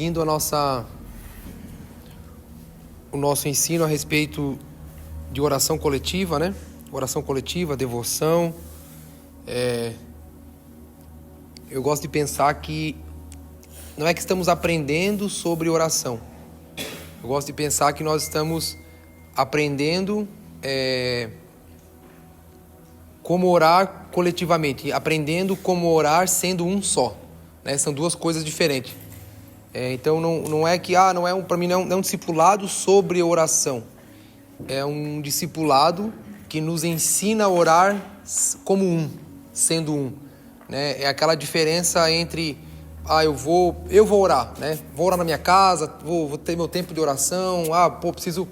Indo o nosso ensino a respeito de oração coletiva, né? Oração coletiva, devoção. Eu gosto de pensar que não é que estamos aprendendo sobre oração. Eu gosto de pensar que nós estamos aprendendo como orar coletivamente, aprendendo como orar sendo um só, né? São duas coisas diferentes. Então não é que para mim não é um discipulado sobre oração. É um discipulado que nos ensina a orar como um, sendo um, né? É aquela diferença entre eu vou orar, né? Vou orar na minha casa, vou ter meu tempo de oração. Preciso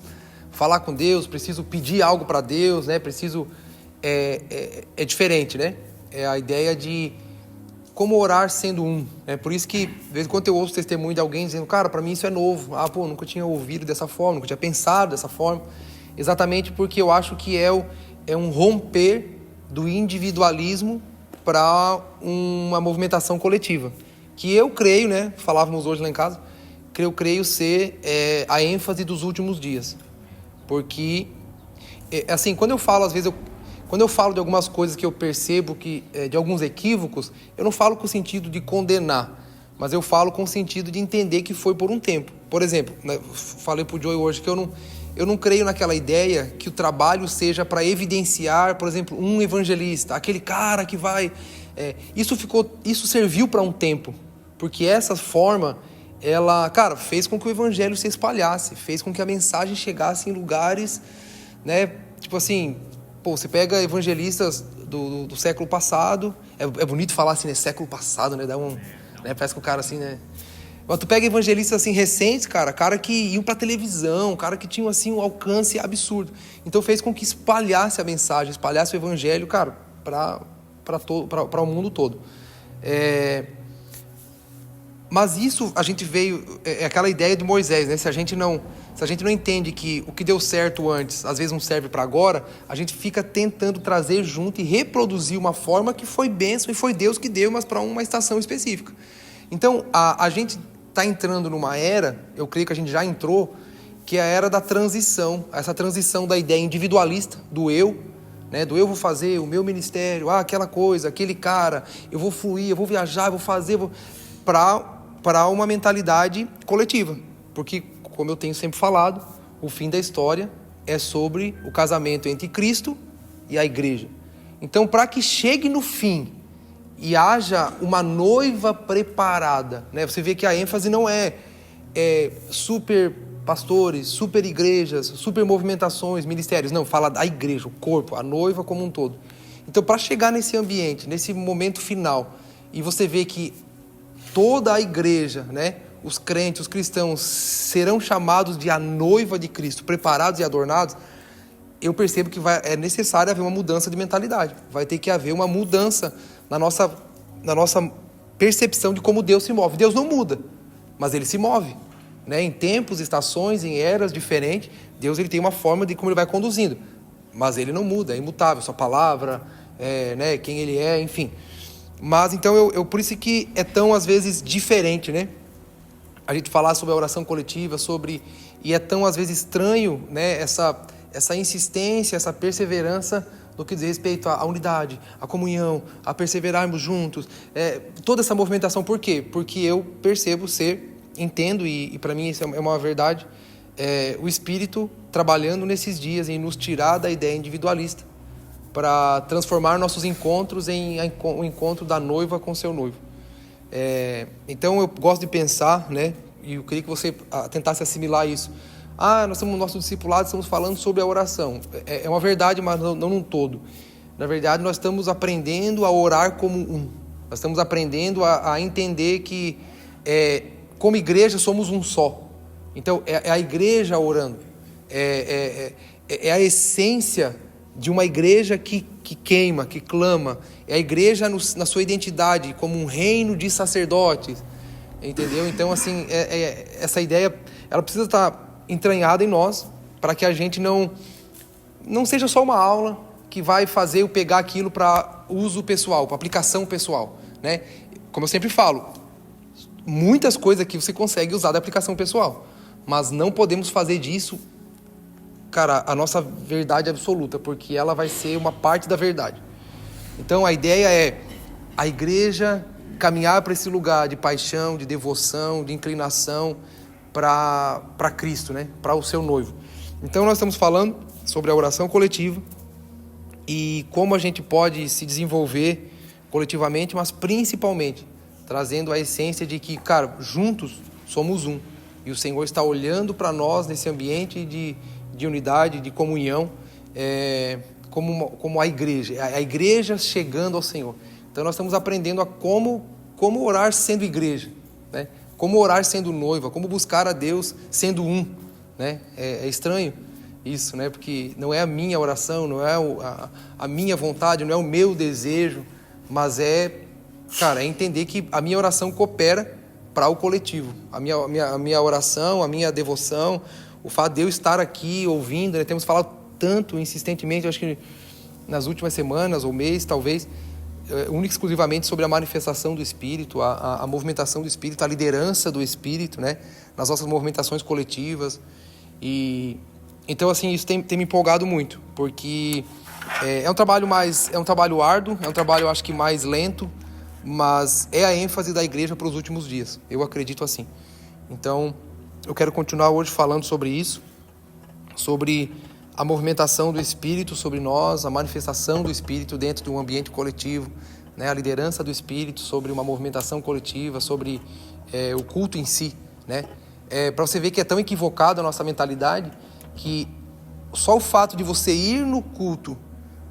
falar com Deus, preciso pedir algo para Deus, né? É diferente, né? É a ideia de como orar sendo um, né? Por isso que, de vez em quando eu ouço testemunho de alguém dizendo, cara, para mim isso é novo. Nunca tinha ouvido dessa forma, nunca tinha pensado dessa forma. Exatamente porque eu acho que é um romper do individualismo para uma movimentação coletiva. Que eu creio, né? Falávamos hoje lá em casa, eu creio ser a ênfase dos últimos dias. Porque, assim, quando eu falo, às vezes, quando eu falo de algumas coisas que eu percebo, de alguns equívocos, eu não falo com o sentido de condenar, mas eu falo com o sentido de entender que foi por um tempo. Por exemplo, né, falei para o Joey hoje que eu não creio naquela ideia que o trabalho seja para evidenciar, por exemplo, um evangelista, aquele cara que vai... Isso serviu para um tempo, porque essa forma, ela, cara, fez com que o evangelho se espalhasse, fez com que a mensagem chegasse em lugares, né, tipo assim... você pega evangelistas do século passado, é bonito falar assim, né, século passado, né, né, parece que o cara assim, né, mas tu pega evangelistas assim recentes, cara que iam pra televisão, cara que tinham assim um alcance absurdo, então fez com que espalhasse a mensagem, espalhasse o evangelho, cara, para o mundo todo. Mas isso a gente veio, aquela ideia de Moisés, né? Se a gente não entende que o que deu certo antes, às vezes não serve para agora, a gente fica tentando trazer junto e reproduzir uma forma que foi bênção e foi Deus que deu, mas para uma estação específica. Então, a gente está entrando numa era, eu creio que a gente já entrou, que é a era da transição, essa transição da ideia individualista, do eu, né? Do eu vou fazer o meu ministério, aquela coisa, aquele cara, eu vou fluir, eu vou viajar, eu vou fazer, para uma mentalidade coletiva, porque, como eu tenho sempre falado, o fim da história é sobre o casamento entre Cristo e a igreja. Então, para que chegue no fim e haja uma noiva preparada, né? Você vê que a ênfase não é super pastores, super igrejas, super movimentações, ministérios, não, fala da igreja, o corpo, a noiva como um todo. Então, para chegar nesse ambiente, nesse momento final, e você vê que toda a igreja, né, os crentes, os cristãos serão chamados de a noiva de Cristo, preparados e adornados, eu percebo que é necessário haver uma mudança de mentalidade. Vai ter que haver uma mudança na nossa percepção de como Deus se move. Deus não muda, mas Ele se move, né? Em tempos, estações, em eras diferentes, Deus ele tem uma forma de como Ele vai conduzindo, mas Ele não muda, é imutável, sua palavra, né, quem Ele é, enfim... Mas então por isso que é tão às vezes diferente, né? A gente falar sobre a oração coletiva, e é tão às vezes estranho, né? Essa insistência, essa perseverança no que diz respeito à unidade, à comunhão, a perseverarmos juntos, toda essa movimentação. Por quê? Porque eu percebo entendo e para mim isso é uma verdade, o Espírito trabalhando nesses dias em nos tirar da ideia individualista, para transformar nossos encontros em o encontro da noiva com seu noivo. Então eu gosto de pensar, né, e eu queria que você tentasse assimilar isso. Nós estamos no nosso discipulado, estamos falando sobre a oração. É uma verdade, mas não num todo. Na verdade, nós estamos aprendendo a orar como um. Nós estamos aprendendo a entender que, como igreja, somos um só. Então, é a igreja orando. É a essência de uma igreja que queima, que clama. É a igreja na sua identidade, como um reino de sacerdotes. Entendeu? Então, assim, essa ideia, ela precisa estar entranhada em nós, para que a gente não seja só uma aula que vai fazer eu pegar aquilo para uso pessoal, para aplicação pessoal, né? Como eu sempre falo, muitas coisas que você consegue usar da aplicação pessoal, mas não podemos fazer disso, cara, a nossa verdade absoluta, porque ela vai ser uma parte da verdade. Então a ideia é a igreja caminhar para esse lugar de paixão, de devoção, de inclinação para Cristo, né? Para o seu noivo. Então nós estamos falando sobre a oração coletiva e como a gente pode se desenvolver coletivamente, mas principalmente trazendo a essência de que, cara, juntos somos um. E o Senhor está olhando para nós nesse ambiente de unidade, de comunhão, como a igreja chegando ao Senhor. Então nós estamos aprendendo a como orar sendo igreja, né? Como orar sendo noiva, como buscar a Deus sendo um, né? É estranho isso, né? Porque não é a minha oração, não é a minha vontade, não é o meu desejo, mas cara, é entender que a minha oração coopera para o coletivo. A minha oração, a minha devoção, o fato de eu estar aqui ouvindo, né? Temos falado tanto, insistentemente, acho que nas últimas semanas ou mês, talvez, única e exclusivamente sobre a manifestação do Espírito, a movimentação do Espírito, a liderança do Espírito, né? Nas nossas movimentações coletivas. E então, assim, isso tem me empolgado muito, porque é um trabalho árduo, é um trabalho, acho que, mais lento, mas é a ênfase da igreja para os últimos dias. Eu acredito assim. Então, eu quero continuar hoje falando sobre isso, sobre a movimentação do Espírito sobre nós, a manifestação do Espírito dentro de um ambiente coletivo, né? A liderança do Espírito sobre uma movimentação coletiva, sobre o culto em si, né? Para você ver que é tão equivocada a nossa mentalidade que só o fato de você ir no culto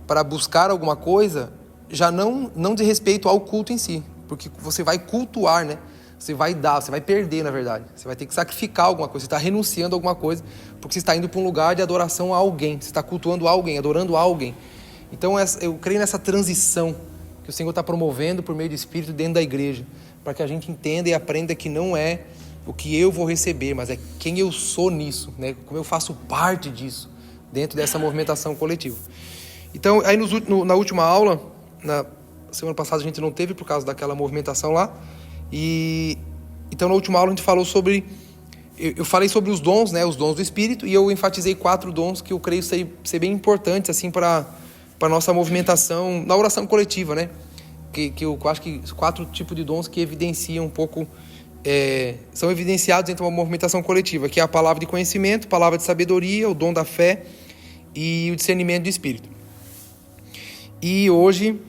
para buscar alguma coisa já não diz respeito ao culto em si, porque você vai cultuar, né? Você vai dar, você vai perder, na verdade. Você vai ter que sacrificar alguma coisa, você está renunciando a alguma coisa, porque você está indo para um lugar de adoração a alguém, você está cultuando alguém, adorando alguém. Então eu creio nessa transição que o Senhor está promovendo por meio do Espírito dentro da igreja, para que a gente entenda e aprenda que não é o que eu vou receber, mas é quem eu sou nisso, né? Como eu faço parte disso, dentro dessa movimentação coletiva. Então, aí na última aula, na semana passada a gente não teve por causa daquela movimentação lá, e então na última aula a gente falou sobre, eu falei sobre os dons, né, os dons do Espírito, e eu enfatizei 4 dons que eu creio ser bem importantes assim para a nossa movimentação na oração coletiva, né, que eu acho que 4 tipos de dons que evidenciam um pouco, são evidenciados dentro de uma movimentação coletiva, que é a palavra de conhecimento, palavra de sabedoria, o dom da fé e o discernimento do Espírito. E hoje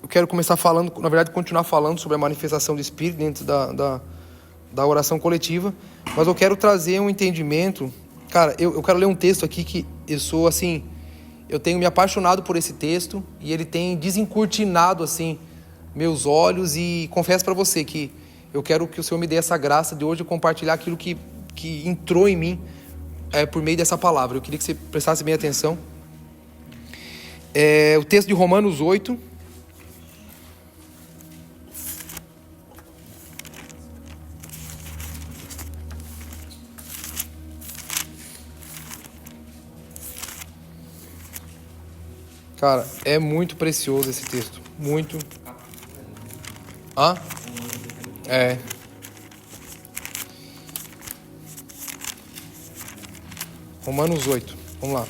eu quero começar falando, na verdade, continuar falando sobre a manifestação do Espírito dentro da oração coletiva, mas eu quero trazer um entendimento. Cara, eu quero ler um texto aqui que eu sou, assim, eu tenho me apaixonado por esse texto e ele tem desencurtinado, assim, meus olhos, e confesso para você que eu quero que o Senhor me dê essa graça de hoje compartilhar aquilo que entrou em mim por meio dessa palavra. Eu queria que você prestasse bem atenção. O texto de Romanos 8, cara, é muito precioso esse texto, muito. Romanos 8, vamos lá.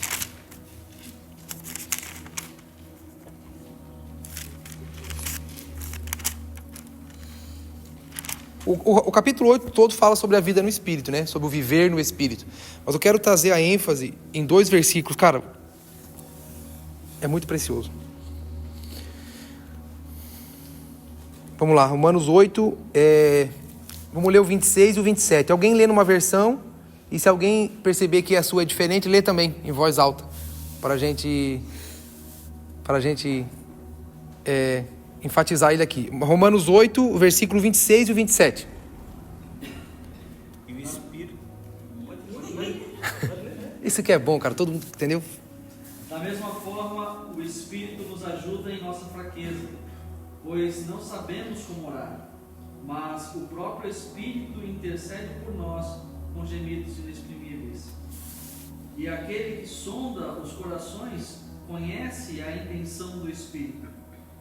O capítulo 8 todo fala sobre a vida no Espírito, né? Sobre o viver no Espírito. Mas eu quero trazer a ênfase em 2 versículos. Cara, é muito precioso. Vamos lá, Romanos 8, vamos ler o 26 e o 27. Alguém lê numa versão, e se alguém perceber que a sua é diferente, lê também em voz alta, para a gente enfatizar ele aqui. Romanos 8, versículo 26 e o 27. E o Espírito... Isso aqui é bom, cara, todo mundo entendeu? Da mesma forma, o Espírito nos ajuda em nossa fraqueza, pois não sabemos como orar, mas o próprio Espírito intercede por nós com gemidos inexprimíveis. E aquele que sonda os corações conhece a intenção do Espírito,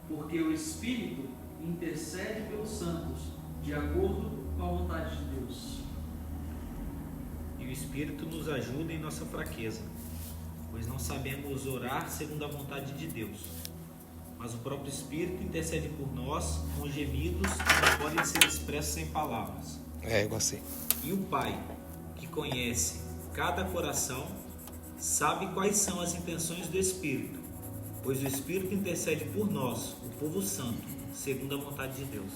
porque o Espírito intercede pelos santos, de acordo com a vontade de Deus. E o Espírito nos ajuda em nossa fraqueza, pois não sabemos orar segundo a vontade de Deus. Mas o próprio Espírito intercede por nós com gemidos que não podem ser expressos em palavras. É, eu gostei. E o Pai, que conhece cada coração, sabe quais são as intenções do Espírito, pois o Espírito intercede por nós, o povo santo, segundo a vontade de Deus.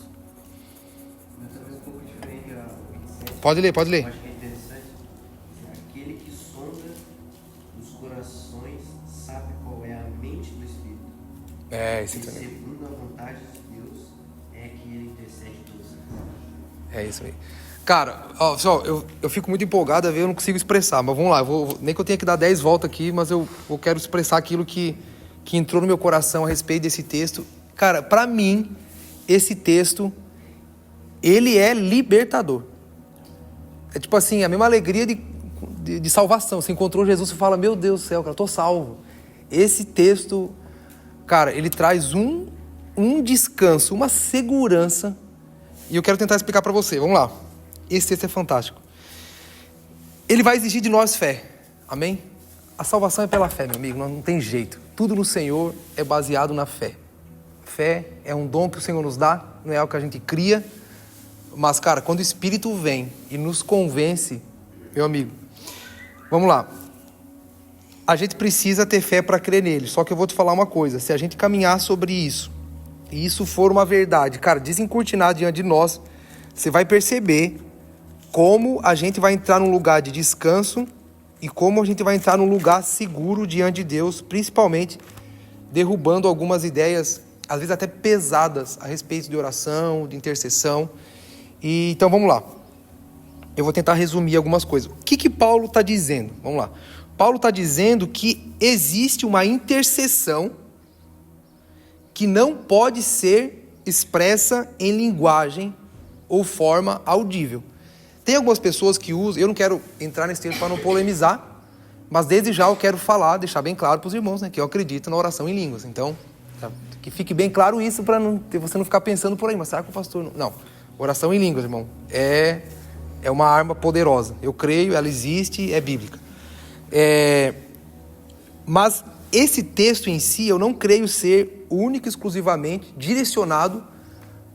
Mas talvez um pouco diferente ao 27. Pode ler. Eu acho que é interessante. Aquele que sonda os corações sabe qual é a mente do Espírito. Esse E também. segundo a vontade de Deus é que ele intercede pelos santos. É isso aí. Cara, ó, pessoal, eu fico muito empolgado a ver, eu não consigo expressar, mas vamos lá, nem que eu tenha que dar 10 voltas aqui, mas eu quero expressar aquilo que entrou no meu coração a respeito desse texto. Cara, pra mim, esse texto, ele é libertador. É tipo assim, a mesma alegria de salvação. Você encontrou Jesus e fala, meu Deus do céu, cara, eu tô salvo. Esse texto, cara, ele traz um descanso, uma segurança, e eu quero tentar explicar pra você, vamos lá. Esse texto é fantástico. Ele vai exigir de nós fé. Amém? A salvação é pela fé, meu amigo. Não tem jeito. Tudo no Senhor é baseado na fé. Fé é um dom que o Senhor nos dá. Não é algo que a gente cria. Mas, cara, quando o Espírito vem e nos convence, meu amigo, vamos lá. A gente precisa ter fé para crer nele. Só que eu vou te falar uma coisa. Se a gente caminhar sobre isso, e isso for uma verdade, cara, desencortinar diante de nós, você vai perceber como a gente vai entrar num lugar de descanso e como a gente vai entrar num lugar seguro diante de Deus, principalmente derrubando algumas ideias, às vezes até pesadas, a respeito de oração, de intercessão. E, então vamos lá. Eu vou tentar resumir algumas coisas. O que Paulo está dizendo? Vamos lá. Paulo está dizendo que existe uma intercessão que não pode ser expressa em linguagem ou forma audível. Tem algumas pessoas que usam, eu não quero entrar nesse texto para não polemizar, mas desde já eu quero falar, deixar bem claro para os irmãos, né, que eu acredito na oração em línguas. Então, que fique bem claro isso para você não ficar pensando por aí, mas será que o pastor não... Não, oração em línguas, irmão, é uma arma poderosa. Eu creio, ela existe, é bíblica. Mas esse texto em si, eu não creio ser único e exclusivamente direcionado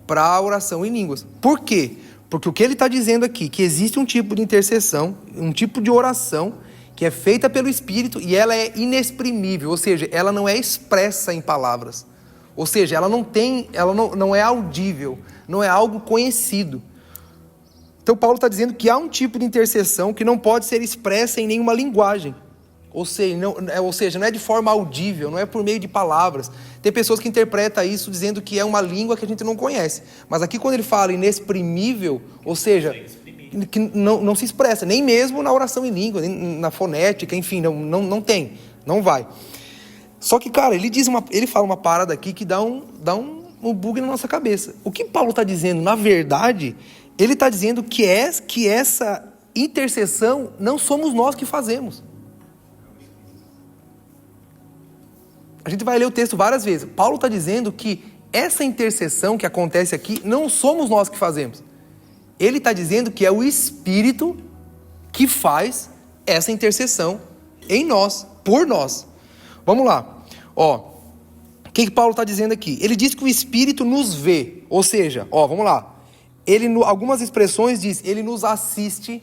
para a oração em línguas. Por quê? Porque o que ele está dizendo aqui, que existe um tipo de intercessão, um tipo de oração que é feita pelo Espírito e ela é inexprimível, ou seja, ela não é expressa em palavras. Ou seja, ela não é audível, não é algo conhecido. Então Paulo está dizendo que há um tipo de intercessão que não pode ser expressa em nenhuma linguagem. Ou seja, não é de forma audível, não é por meio de palavras. Tem pessoas que interpretam isso dizendo que é uma língua que a gente não conhece. Mas aqui quando ele fala inexprimível, ou seja, que não se expressa, nem mesmo na oração em língua, nem na fonética, enfim, não tem, não vai. Só que, cara, ele fala uma parada aqui que dá um bug na nossa cabeça. O que Paulo está dizendo, na verdade, ele está dizendo que essa intercessão não somos nós que fazemos. A gente vai ler o texto várias vezes. Paulo está dizendo que essa intercessão que acontece aqui, não somos nós que fazemos. Ele está dizendo que é o Espírito que faz essa intercessão em nós, por nós. Vamos lá. O que Paulo está dizendo aqui? Ele diz que o Espírito nos vê. Ou seja, vamos lá. Algumas expressões diz, ele nos assiste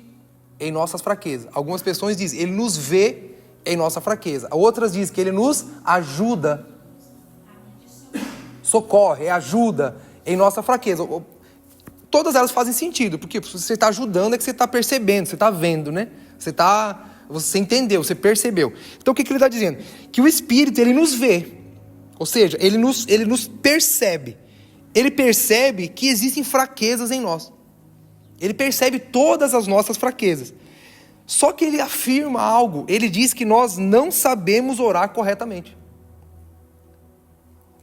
em nossas fraquezas. Algumas expressões diz, ele nos vê em nossa fraqueza. Outras dizem que ele nos ajuda, socorre, ajuda em nossa fraqueza. Todas elas fazem sentido, porque se você está ajudando é que você está percebendo, você está vendo, né? Você entendeu, você percebeu. Então o que ele está dizendo? Que o Espírito, ele nos vê, ou seja, ele nos percebe. Ele percebe que existem fraquezas em nós. Ele percebe todas as nossas fraquezas. Só que ele afirma algo, ele diz que nós não sabemos orar corretamente.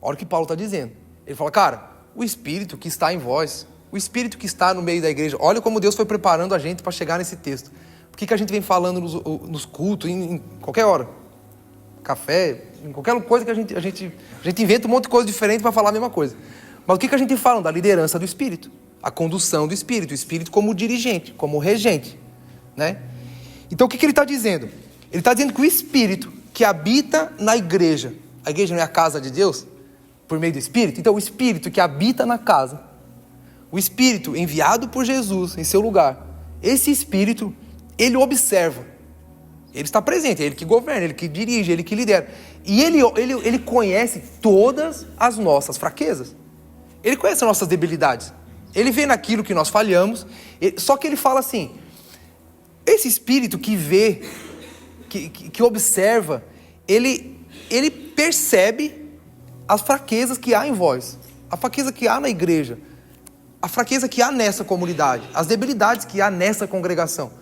Olha o que Paulo está dizendo. Ele fala, cara, o Espírito que está em vós, o Espírito que está no meio da igreja, olha como Deus foi preparando a gente para chegar nesse texto. Por que a gente vem falando nos cultos, em qualquer hora? Café, em qualquer coisa que a gente inventa um monte de coisa diferente para falar a mesma coisa. Mas o que a gente fala? Da liderança do Espírito. A condução do Espírito. O Espírito como dirigente, como regente. Né? Então o que ele está dizendo? Ele está dizendo que o Espírito que habita na igreja. A igreja não é a casa de Deus? Por meio do Espírito? Então o Espírito que habita na casa. O Espírito enviado por Jesus em seu lugar. Esse Espírito, ele observa. Ele está presente, é ele que governa, ele que dirige, ele que lidera. E ele conhece todas as nossas fraquezas. Ele conhece as nossas debilidades. Ele vê naquilo que nós falhamos. Só que ele fala assim, esse Espírito que vê, que observa, ele percebe as fraquezas que há em vós. A fraqueza que há na igreja. A fraqueza que há nessa comunidade. As debilidades que há nessa congregação.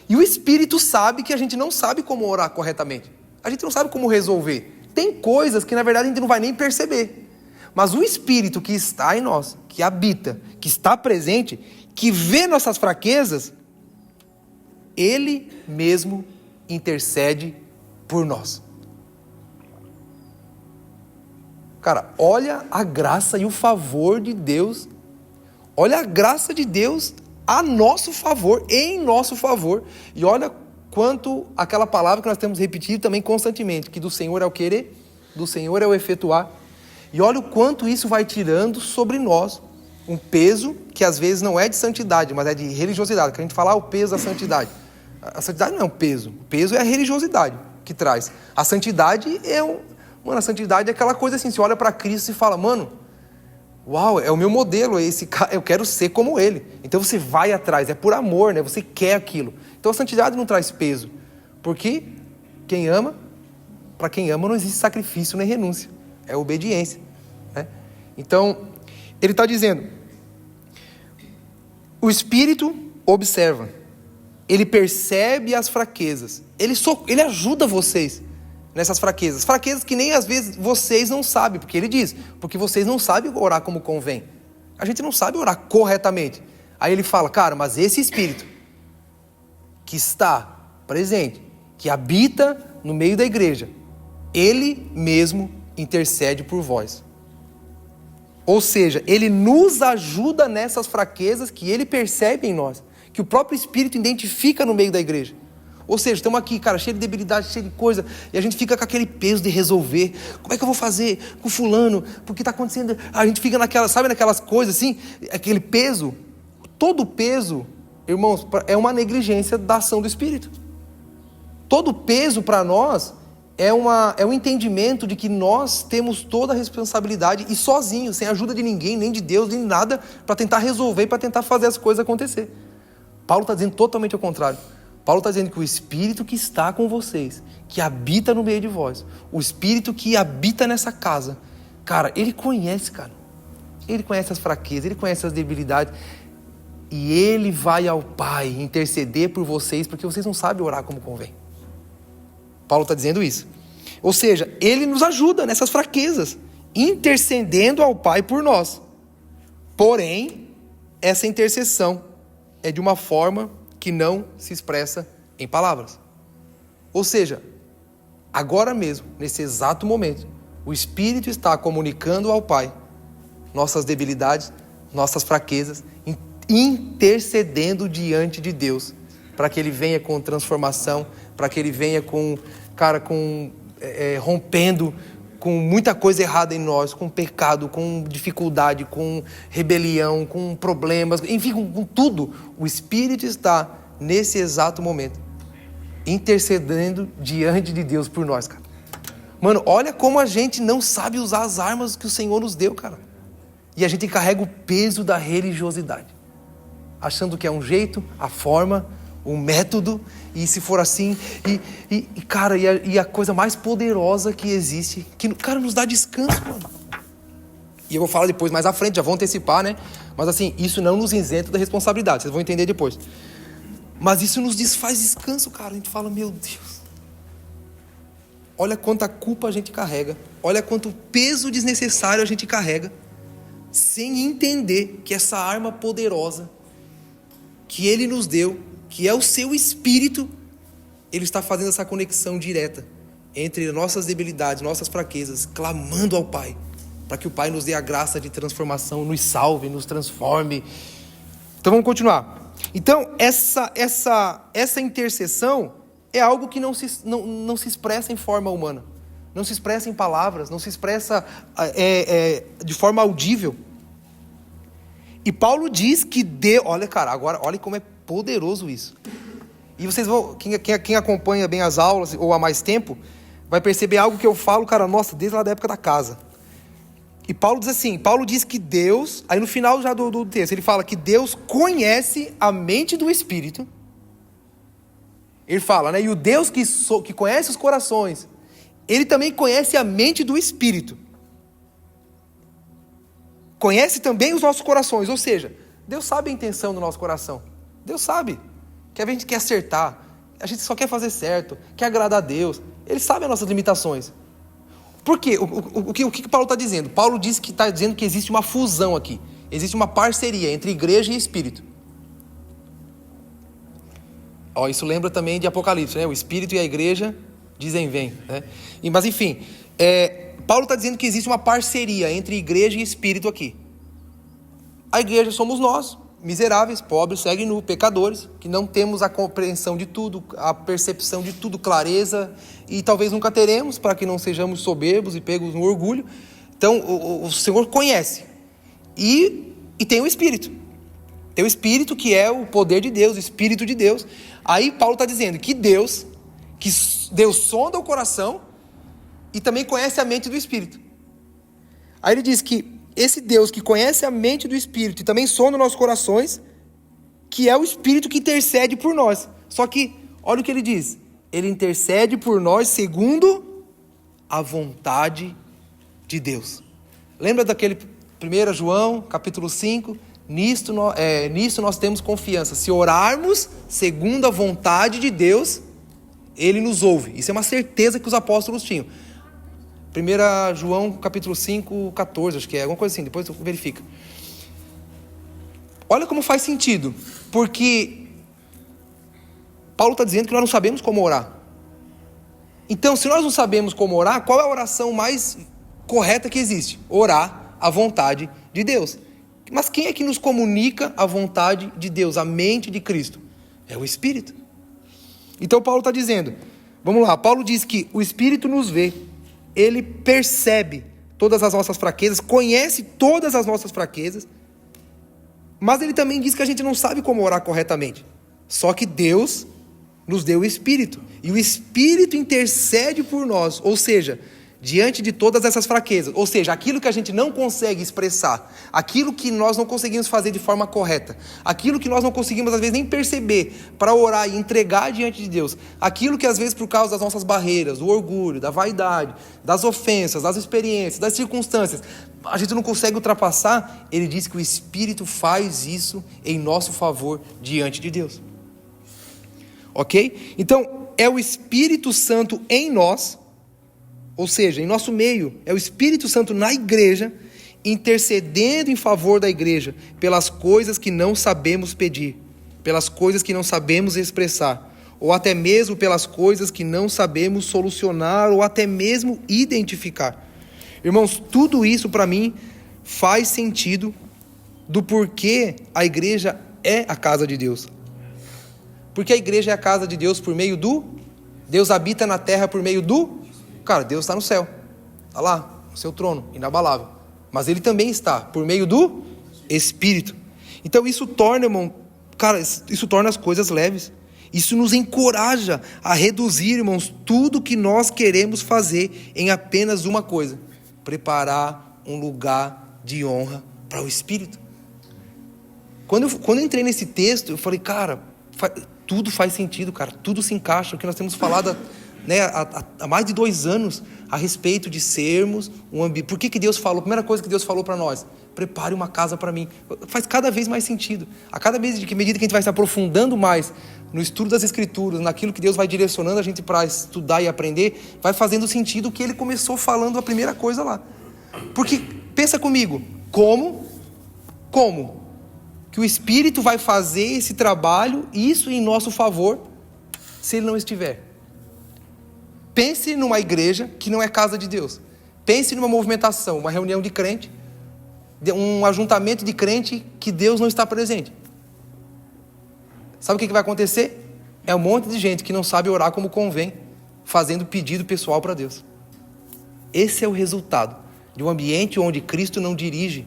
E o Espírito sabe que a gente não sabe como orar corretamente. A gente não sabe como resolver. Tem coisas que na verdade a gente não vai nem perceber. Mas o Espírito que está em nós, que habita, que está presente, que vê nossas fraquezas, ele mesmo intercede por nós. Cara, olha a graça e o favor de Deus. Olha a graça de Deus a nosso favor, em nosso favor. E olha quanto aquela palavra que nós temos repetido também constantemente, que do Senhor é o querer, do Senhor é o efetuar. E olha o quanto isso vai tirando sobre nós um peso que às vezes não é de santidade, mas é de religiosidade. Que a gente fala o peso da santidade. A santidade não é um peso. O peso é a religiosidade que traz. A santidade Mano, a santidade é aquela coisa assim, você olha para Cristo e fala, mano, uau, é o meu modelo, esse cara, eu quero ser como ele. Então você vai atrás, é por amor, né? Você quer aquilo. Então a santidade não traz peso. Porque quem ama, para quem ama não existe sacrifício nem renúncia. É obediência. Né? Então, ele está dizendo, o Espírito observa, ele percebe as fraquezas, ele ajuda vocês nessas fraquezas. Fraquezas que nem às vezes vocês não sabem, porque ele diz, porque vocês não sabem orar como convém. A gente não sabe orar corretamente. Aí ele fala, cara, mas esse Espírito que está presente, que habita no meio da igreja, ele mesmo intercede por vós. Ou seja, ele nos ajuda nessas fraquezas que ele percebe em nós, que o próprio Espírito identifica no meio da igreja. Ou seja, estamos aqui, cara, cheio de debilidade, cheio de coisa, e a gente fica com aquele peso de resolver. Como é que eu vou fazer com fulano? Porque está acontecendo... A gente fica naquelas coisas assim, aquele peso. Todo peso, irmãos, é uma negligência da ação do Espírito. Todo peso para nós é um entendimento de que nós temos toda a responsabilidade e sozinhos, sem ajuda de ninguém, nem de Deus, nem nada, para tentar resolver, para tentar fazer as coisas acontecer. Paulo está dizendo totalmente ao contrário. Paulo está dizendo que o Espírito que está com vocês, que habita no meio de vós, o Espírito que habita nessa casa, cara, ele conhece, cara. Ele conhece as fraquezas, ele conhece as debilidades. E ele vai ao Pai interceder por vocês, porque vocês não sabem orar como convém. Paulo está dizendo isso. Ou seja, ele nos ajuda nessas fraquezas, intercedendo ao Pai por nós. Porém, essa intercessão é de uma forma que não se expressa em palavras. Ou seja, agora mesmo, nesse exato momento, o Espírito está comunicando ao Pai nossas debilidades, nossas fraquezas, intercedendo diante de Deus, para que Ele venha com transformação, para que Ele venha rompendo com muita coisa errada em nós, com pecado, com dificuldade, com rebelião, com problemas, enfim, com tudo. O Espírito está, nesse exato momento, intercedendo diante de Deus por nós, cara. Mano, olha como a gente não sabe usar as armas que o Senhor nos deu, cara. E a gente carrega o peso da religiosidade, achando que é um jeito, a forma, um método, e se for assim, cara, a coisa mais poderosa que existe, que, cara, nos dá descanso, mano. E eu vou falar depois, mais à frente, já vou antecipar, né? Mas assim, isso não nos isenta da responsabilidade, vocês vão entender depois. Mas isso nos faz descanso, cara. A gente fala, meu Deus, olha quanta culpa a gente carrega, olha quanto peso desnecessário a gente carrega, sem entender que essa arma poderosa que Ele nos deu, que é o seu Espírito, Ele está fazendo essa conexão direta entre nossas debilidades, nossas fraquezas, clamando ao Pai, para que o Pai nos dê a graça de transformação, nos salve, nos transforme. Então vamos continuar. Então essa intercessão é algo que não se expressa em forma humana, não se expressa em palavras, não se expressa de forma audível. E Paulo diz que Deus... Olha, cara, agora olha como é poderoso isso. E vocês vão... Quem acompanha bem as aulas ou há mais tempo, vai perceber algo que eu falo, cara, nossa, desde lá da época da casa. E Paulo diz assim, Paulo diz que Deus... Aí no final já do texto, ele fala que Deus conhece a mente do Espírito. Ele fala, né? E o Deus que conhece os corações, Ele também conhece a mente do Espírito. Conhece também os nossos corações. Ou seja, Deus sabe a intenção do nosso coração. Deus sabe que a gente quer acertar. A gente só quer fazer certo. Quer agradar a Deus. Ele sabe as nossas limitações. Por quê? O que Paulo está dizendo? Paulo está dizendo que existe uma fusão aqui. Existe uma parceria entre igreja e Espírito. Isso lembra também de Apocalipse, né? O Espírito e a igreja dizem vem, né? Mas enfim, Paulo está dizendo que existe uma parceria entre igreja e Espírito aqui. A igreja somos nós, miseráveis, pobres, cegos e nus, pecadores, que não temos a compreensão de tudo, a percepção de tudo, clareza, e talvez nunca teremos, para que não sejamos soberbos e pegos no orgulho. Então o Senhor conhece. E tem o Espírito. Tem o Espírito, que é o poder de Deus, o Espírito de Deus. Aí Paulo está dizendo que Deus sonda o coração e também conhece a mente do Espírito. Aí ele diz que esse Deus que conhece a mente do Espírito e também sonda nossos corações, que é o Espírito que intercede por nós. Só que, olha o que ele diz. Ele intercede por nós segundo a vontade de Deus. Lembra daquele 1 João, capítulo 5? Nisto nós temos confiança. Se orarmos segundo a vontade de Deus, Ele nos ouve. Isso é uma certeza que os apóstolos tinham. 1 João capítulo 5, 14, acho que é, alguma coisa assim, depois tu verifica. Olha como faz sentido, porque Paulo está dizendo que nós não sabemos como orar. Então, se nós não sabemos como orar, qual é a oração mais correta que existe? Orar a vontade de Deus. Mas quem é que nos comunica a vontade de Deus, a mente de Cristo? É o Espírito. Então Paulo está dizendo, vamos lá, Paulo diz que o Espírito nos vê, ele percebe todas as nossas fraquezas, conhece todas as nossas fraquezas, mas ele também diz que a gente não sabe como orar corretamente. Só que Deus nos deu o Espírito, e o Espírito intercede por nós, ou seja, diante de todas essas fraquezas, ou seja, aquilo que a gente não consegue expressar, aquilo que nós não conseguimos fazer de forma correta, aquilo que nós não conseguimos às vezes nem perceber para orar e entregar diante de Deus, aquilo que às vezes por causa das nossas barreiras, do orgulho, da vaidade, das ofensas, das experiências, das circunstâncias, a gente não consegue ultrapassar, ele diz que o Espírito faz isso em nosso favor diante de Deus. Ok? Então, é o Espírito Santo em nós, ou seja, em nosso meio, é o Espírito Santo na igreja, intercedendo em favor da igreja, pelas coisas que não sabemos pedir, pelas coisas que não sabemos expressar, ou até mesmo pelas coisas que não sabemos solucionar, ou até mesmo identificar. Irmãos, tudo isso para mim faz sentido do porquê a igreja é a casa de Deus. Porque a igreja é a casa de Deus por meio do... Deus habita na terra por meio do... Cara, Deus está no céu, está lá, no seu trono, inabalável. Mas Ele também está por meio do Espírito. Então isso torna, irmão, cara, isso torna as coisas leves. Isso nos encoraja a reduzir, irmãos, tudo que nós queremos fazer em apenas uma coisa: preparar um lugar de honra para o Espírito. Quando eu entrei nesse texto, eu falei, cara, tudo faz sentido, cara, tudo se encaixa, o que nós temos falado... há mais de 2 anos a respeito de sermos um ambiente. Por que Deus falou? A primeira coisa que Deus falou para nós: prepare uma casa para mim. Faz cada vez mais sentido. A cada vez, medida que a gente vai se aprofundando mais no estudo das Escrituras, naquilo que Deus vai direcionando a gente para estudar e aprender, vai fazendo sentido o que Ele começou falando a primeira coisa lá. Porque, pensa comigo, como que o Espírito vai fazer esse trabalho, isso em nosso favor, se Ele não estiver? Pense numa igreja que não é casa de Deus. Pense numa movimentação, uma reunião de crente, um ajuntamento de crente que Deus não está presente. Sabe o que vai acontecer? É um monte de gente que não sabe orar como convém, fazendo pedido pessoal para Deus. Esse é o resultado de um ambiente onde Cristo não dirige,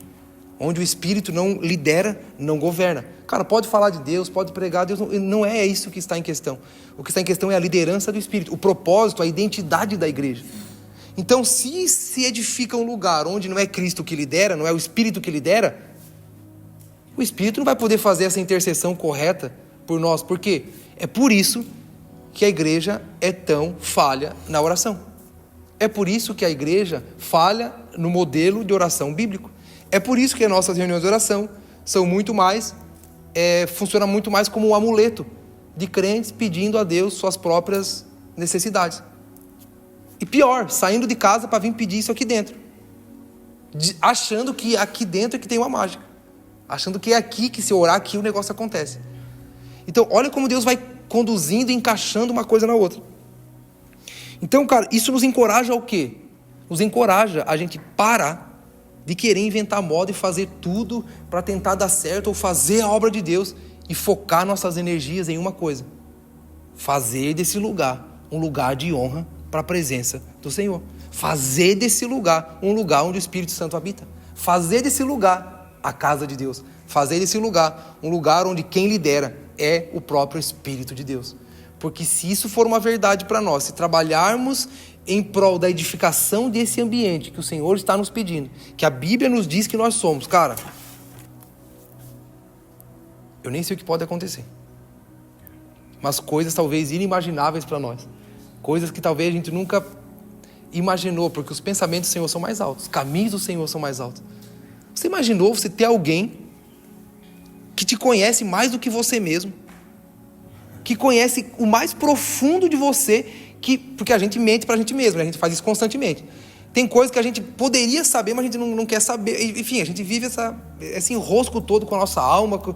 onde o Espírito não lidera, não governa. Cara, pode falar de Deus, pode pregar, Deus não é isso que está em questão. O que está em questão é a liderança do Espírito, o propósito, a identidade da igreja. Então, se edifica um lugar onde não é Cristo que lidera, não é o Espírito que lidera, o Espírito não vai poder fazer essa intercessão correta por nós. Por quê? É por isso que a igreja é tão falha na oração. É por isso que a igreja falha no modelo de oração bíblico. É por isso que as nossas reuniões de oração são muito mais, funcionam muito mais como um amuleto de crentes pedindo a Deus suas próprias necessidades. E pior, saindo de casa para vir pedir isso aqui dentro. Achando que aqui dentro é que tem uma mágica. Achando que é aqui que se orar aqui o negócio acontece. Então, olha como Deus vai conduzindo e encaixando uma coisa na outra. Então, cara, isso nos encoraja ao quê? Nos encoraja a gente parar de querer inventar moda e fazer tudo para tentar dar certo ou fazer a obra de Deus e focar nossas energias em uma coisa: fazer desse lugar um lugar de honra para a presença do Senhor. Fazer desse lugar um lugar onde o Espírito Santo habita. Fazer desse lugar a casa de Deus. Fazer desse lugar um lugar onde quem lidera é o próprio Espírito de Deus. Porque se isso for uma verdade para nós, se trabalharmos em prol da edificação desse ambiente que o Senhor está nos pedindo, que a Bíblia nos diz que nós somos, cara, eu nem sei o que pode acontecer. Mas coisas talvez inimagináveis para nós. Coisas que talvez a gente nunca imaginou, porque os pensamentos do Senhor são mais altos, os caminhos do Senhor são mais altos. Você imaginou você ter alguém que te conhece mais do que você mesmo, que conhece o mais profundo de você, porque a gente mente para a gente mesmo, né? A gente faz isso constantemente. Tem coisas que a gente poderia saber, mas a gente não quer saber. Enfim, a gente vive esse enrosco todo com a nossa alma, com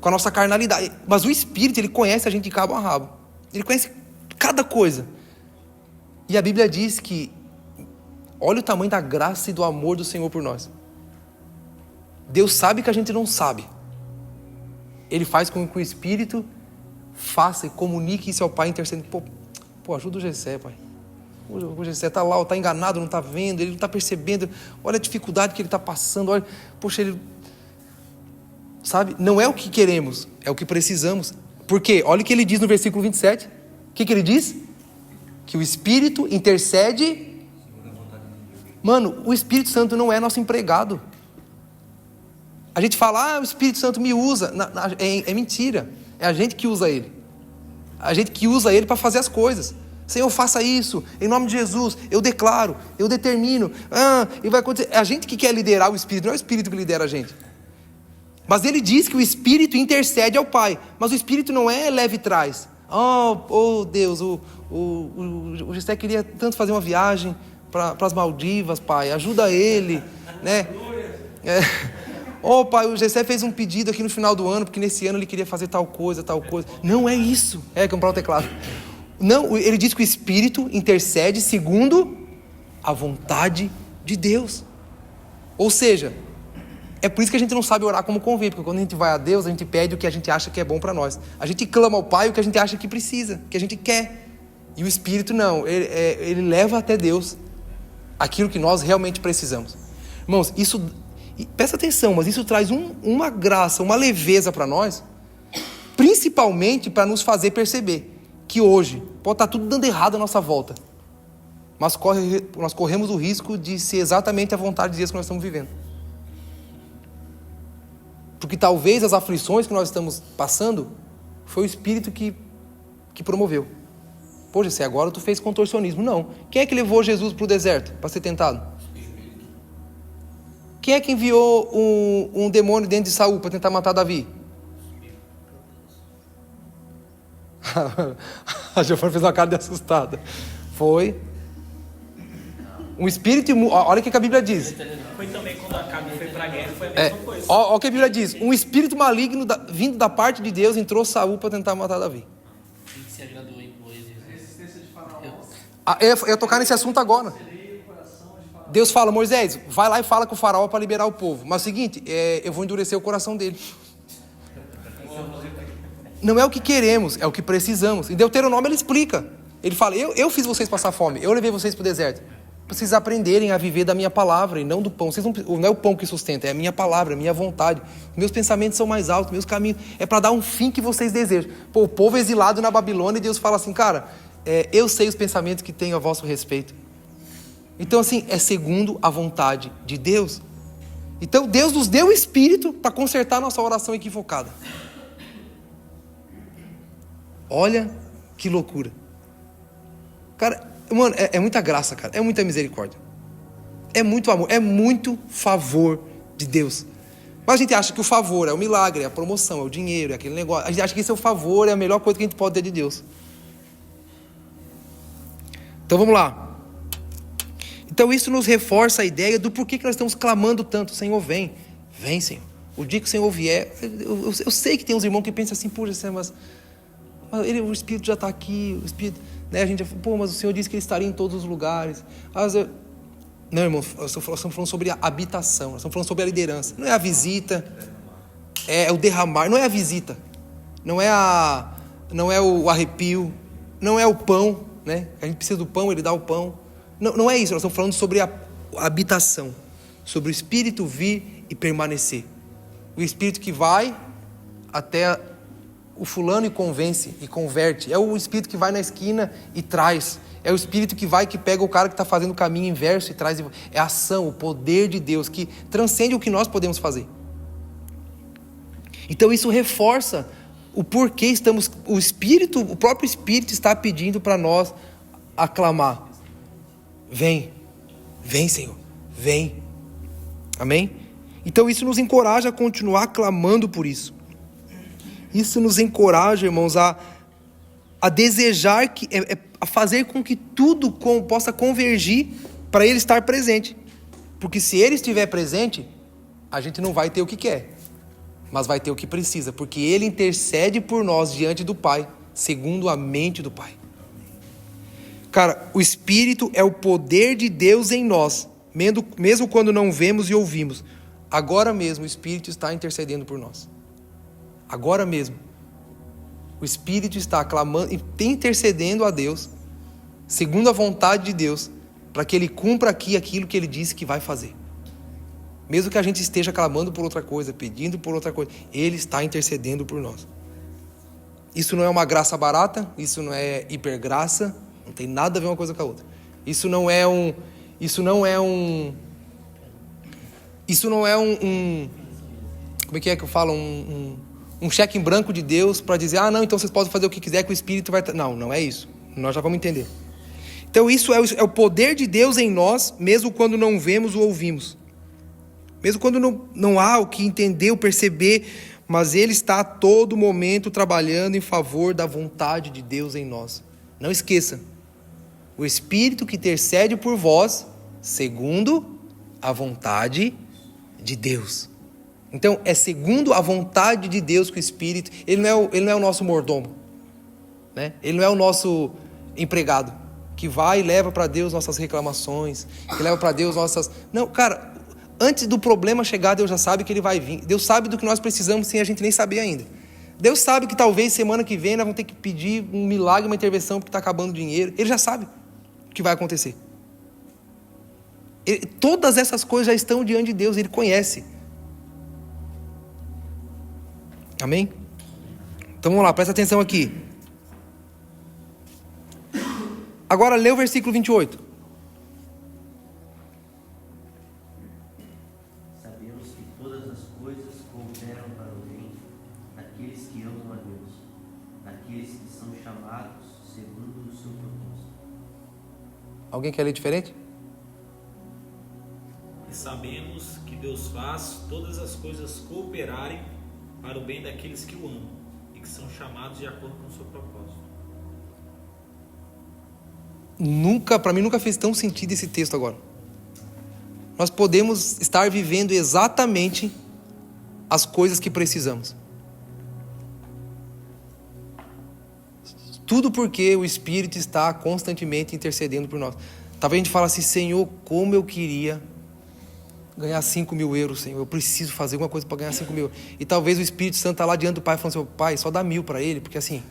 a nossa carnalidade. Mas o Espírito, ele conhece a gente de cabo a rabo. Ele conhece cada coisa. E a Bíblia diz que, olha o tamanho da graça e do amor do Senhor por nós. Deus sabe que a gente não sabe. Ele faz com que o Espírito faça e comunique isso ao Pai intercedendo. Pô, ajuda o Gessé, Pai. O Gessé está lá, está enganado, não está vendo, ele não está percebendo. Olha a dificuldade que ele está passando. Olha, poxa, ele... Sabe? Não é o que queremos, é o que precisamos. Por quê? Olha o que ele diz no versículo 27. O que ele diz? Que o Espírito intercede. Mano, o Espírito Santo não é nosso empregado. A gente fala, o Espírito Santo me usa. É mentira. É a gente que usa ele. A gente que usa ele para fazer as coisas. Senhor, faça isso, em nome de Jesus, eu declaro, eu determino. E vai acontecer. É a gente que quer liderar o Espírito, não é o Espírito que lidera a gente. Mas ele diz que o Espírito intercede ao Pai. Mas o Espírito não é leve trás. Oh Deus, o Gessé queria tanto fazer uma viagem para as Maldivas, Pai, ajuda ele, né? Pai, o Gessé fez um pedido aqui no final do ano, porque nesse ano ele queria fazer tal coisa. Não é isso. Comprar o teclado. Não, ele diz que o Espírito intercede segundo a vontade de Deus. Ou seja, é por isso que a gente não sabe orar como convém, porque quando a gente vai a Deus, a gente pede o que a gente acha que é bom para nós. A gente clama ao Pai o que a gente acha que precisa, que a gente quer. E o Espírito não, ele leva até Deus aquilo que nós realmente precisamos. Irmãos, isso, presta atenção, mas isso traz uma graça, uma leveza para nós, principalmente para nos fazer perceber que hoje pode estar tudo dando errado à nossa volta, mas nós corremos o risco de ser exatamente a vontade de Deus que nós estamos vivendo. Porque talvez as aflições que nós estamos passando foi o Espírito que promoveu. Poxa, se agora tu fez contorcionismo. Não. Quem é que levou Jesus para o deserto para ser tentado? Quem é que enviou um demônio dentro de Saul para tentar matar Davi? A Giovana fez uma cara de assustada. Foi um espírito. Olha o que a Bíblia diz. Foi também quando Acabe foi para a guerra, foi a mesma coisa. Olha o que a Bíblia diz. Um espírito maligno vindo da parte de Deus entrou Saul para tentar matar Davi. Quem que se agradou em Moisés? A resistência de Faraó. Eu ia tocar nesse assunto agora. Serei o coração de Faraó. Deus fala, Moisés, vai lá e fala com o faraó para liberar o povo. Mas é o seguinte, eu vou endurecer o coração dele. Não é o que queremos, é o que precisamos. Em Deuteronômio ele explica. Ele fala, eu fiz vocês passar fome, eu levei vocês para o deserto. Para vocês aprenderem a viver da minha palavra e não do pão. Vocês não é o pão que sustenta, é a minha palavra, a minha vontade. Meus pensamentos são mais altos, meus caminhos. É para dar um fim que vocês desejam. Pô, o povo exilado na Babilônia e Deus fala assim, cara, eu sei os pensamentos que tenho a vosso respeito. Então assim, é segundo a vontade de Deus. Então Deus nos deu o Espírito para consertar a nossa oração equivocada. Olha que loucura. Cara, mano, é muita graça, cara. É muita misericórdia. É muito amor, é muito favor de Deus. Mas a gente acha que o favor é o milagre, é a promoção, é o dinheiro, é aquele negócio. A gente acha que esse é o favor, é a melhor coisa que a gente pode ter de Deus. Então vamos lá. Então isso nos reforça a ideia do porquê que nós estamos clamando tanto. Senhor, vem. Vem, Senhor. O dia que o Senhor vier, eu sei que tem uns irmãos que pensam assim, puxa, mas o Espírito já está aqui, o Espírito, né? A gente, mas o Senhor disse que Ele estaria em todos os lugares. Não, irmão, nós estamos falando sobre a habitação, nós estamos falando sobre a liderança. Não é a visita, é o derramar, não é a visita, não é o arrepio, não é o pão, né? A gente precisa do pão, Ele dá o pão. Não é isso, nós estamos falando sobre a habitação, sobre o Espírito vir e permanecer. O Espírito que vai até o fulano e convence e converte. É o Espírito que vai na esquina e traz. É o Espírito que vai, que pega o cara que está fazendo o caminho inverso e traz. É a ação, o poder de Deus que transcende o que nós podemos fazer. Então isso reforça o porquê estamos... o próprio Espírito está pedindo para nós aclamar. Vem, Senhor, vem. Amém? Então isso nos encoraja a continuar clamando por isso. Isso nos encoraja, irmãos, a desejar, a fazer com que tudo possa convergir para Ele estar presente. Porque se Ele estiver presente, a gente não vai ter o que quer, mas vai ter o que precisa. Porque Ele intercede por nós diante do Pai, segundo a mente do Pai. Cara, o Espírito é o poder de Deus em nós, mesmo quando não vemos e ouvimos. Agora mesmo o Espírito está intercedendo por nós. Agora mesmo. O Espírito está clamando e intercedendo a Deus, segundo a vontade de Deus, para que Ele cumpra aqui aquilo que Ele disse que vai fazer. Mesmo que a gente esteja clamando por outra coisa, pedindo por outra coisa, Ele está intercedendo por nós. Isso não é uma graça barata, isso não é hipergraça, não tem nada a ver uma coisa com a outra. Isso não é um como é que eu falo? Um cheque em branco de Deus para dizer, não, então vocês podem fazer o que quiser que o Espírito vai... Não é isso. Nós já vamos entender. Então isso é o poder de Deus em nós, mesmo quando não vemos ou ouvimos. Mesmo quando não há o que entender ou perceber, mas Ele está a todo momento trabalhando em favor da vontade de Deus em nós. Não esqueça, o Espírito que intercede por vós, segundo a vontade de Deus. Então, é segundo a vontade de Deus que o Espírito... Ele não é o nosso mordomo, né? Ele não é o nosso empregado, que vai e leva para Deus nossas reclamações, que leva para Deus nossas... Não, cara, antes do problema chegar, Deus já sabe que Ele vai vir. Deus sabe do que nós precisamos sem a gente nem saber ainda. Deus sabe que talvez semana que vem nós vamos ter que pedir um milagre, uma intervenção, porque está acabando o dinheiro. Ele já sabe o que vai acontecer. Todas essas coisas já estão diante de Deus, Ele conhece. Amém? Então vamos lá, presta atenção aqui. Agora lê o versículo 28. Sabemos que todas as coisas cooperam para o bem daqueles que amam a Deus, daqueles que são chamados segundo o seu propósito. Alguém quer ler diferente? E sabemos que Deus faz todas as coisas cooperarem para o bem daqueles que o amam e que são chamados de acordo com o seu propósito. Para mim nunca fez tão sentido esse texto agora. Nós podemos estar vivendo exatamente as coisas que precisamos. Tudo porque o Espírito está constantemente intercedendo por nós. Talvez a gente fale assim, Senhor, como eu queria ganhar 5 mil euros, Senhor. Eu preciso fazer alguma coisa para ganhar 5 mil. E talvez o Espírito Santo está lá diante do Pai falando assim, Pai, só dá 1.000 para ele, porque assim,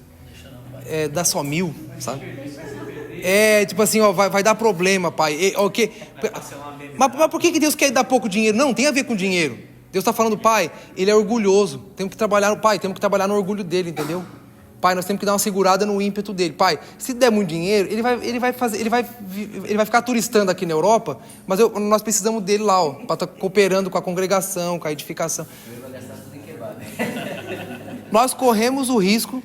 dá só 1.000, sabe? Tipo assim, ó, vai dar problema, Pai. Okay. Mas por que Deus quer dar pouco dinheiro? Não tem a ver com dinheiro. Deus está falando, Pai, ele é orgulhoso. Temos que trabalhar no orgulho dele, entendeu? Pai, nós temos que dar uma segurada no ímpeto dele. Pai, se der muito dinheiro, ele vai ficar turistando aqui na Europa, mas nós precisamos dele lá, ó, para estar cooperando com a congregação, com a edificação. Ele vai gastar tudo em quebrado. Nós corremos o risco,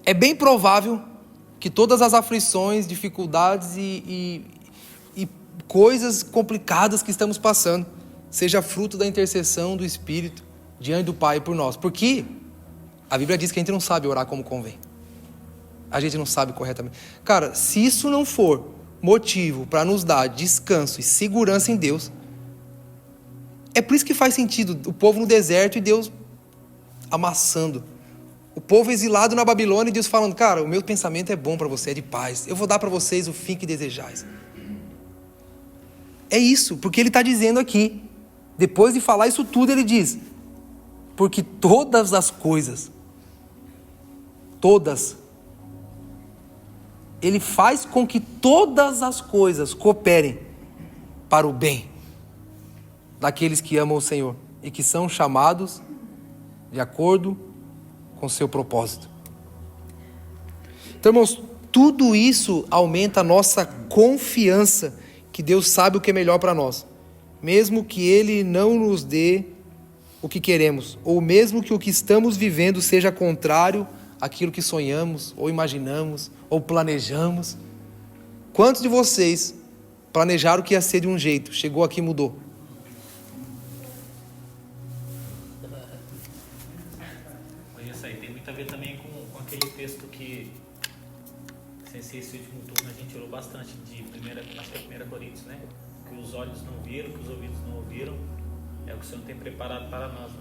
é bem provável que todas as aflições, dificuldades e coisas complicadas que estamos passando seja fruto da intercessão do Espírito diante do Pai por nós. Porque a Bíblia diz que a gente não sabe orar como convém. A gente não sabe corretamente. Cara, se isso não for motivo para nos dar descanso e segurança em Deus, é por isso que faz sentido o povo no deserto e Deus amassando. O povo exilado na Babilônia e Deus falando, cara, o meu pensamento é bom para você, é de paz. Eu vou dar para vocês o fim que desejais. É isso, porque ele está dizendo aqui. Depois de falar isso tudo, ele diz, porque todas as coisas, ele faz com que todas as coisas cooperem para o bem daqueles que amam o Senhor e que são chamados de acordo com o seu propósito. Então, irmãos, tudo isso aumenta a nossa confiança que Deus sabe o que é melhor para nós, mesmo que Ele não nos dê o que queremos, ou mesmo que o que estamos vivendo seja contrário àquilo que sonhamos, ou imaginamos, ou planejamos. Quantos de vocês planejaram que ia ser de um jeito, chegou aqui e mudou? Isso aí tem muito a ver também com aquele texto que, sem ser esse último turno, a gente orou bastante, acho que é 1 Coríntios, né? Que os olhos não viram, que os ouvidos não ouviram, é o que o Senhor tem preparado para nós. Né?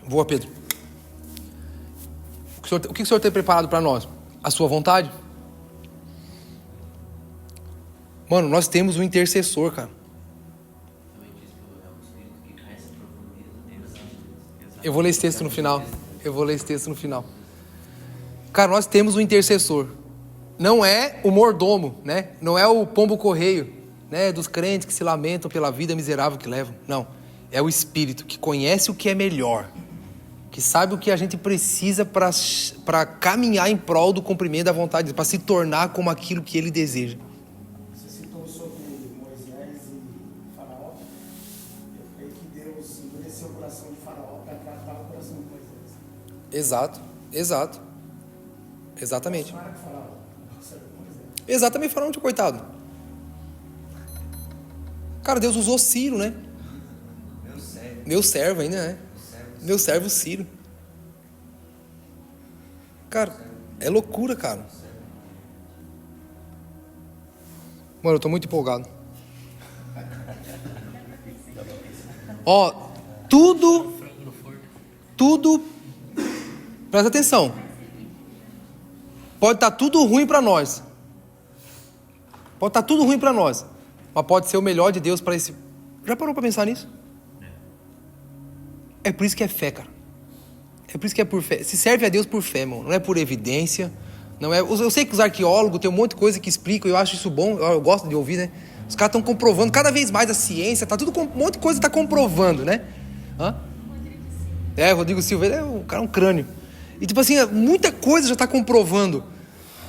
Boa, Pedro. O que o Senhor tem preparado para nós? A sua vontade? Mano, nós temos um intercessor, cara. Eu vou ler esse texto no final. Cara, nós temos um intercessor. Não é o mordomo, né? Não é o pombo correio, né? Dos crentes que se lamentam pela vida miserável que levam. Não. É o Espírito que conhece o que é melhor, que sabe o que a gente precisa para caminhar em prol do cumprimento da vontade de Deus, para se tornar como aquilo que Ele deseja. Você citou sobre Moisés e Faraó. Eu creio que Deus endureceu o coração de Faraó para tratar o coração de Moisés. Exatamente. Não era com Faraó, serve com Moisés. Exatamente, Faraó, coitado. Cara, Deus usou Ciro, né? Meu servo ainda, né? Meu servo Ciro. Cara, é loucura, cara. Mano, eu tô muito empolgado. Ó, tudo, presta atenção. Pode estar tudo ruim para nós. Mas pode ser o melhor de Deus para esse... Já parou para pensar nisso? É por isso que é fé, cara. É por isso que é por fé. Se serve a Deus por fé, mano. Não é por evidência. Não é... Eu sei que os arqueólogos tem um monte de coisa que explicam. Eu acho isso bom. Eu gosto de ouvir, né? Os caras estão comprovando cada vez mais a ciência. Tá tudo um monte de coisa está comprovando, né? Rodrigo Silva, o cara é um crânio. E tipo assim, muita coisa já está comprovando.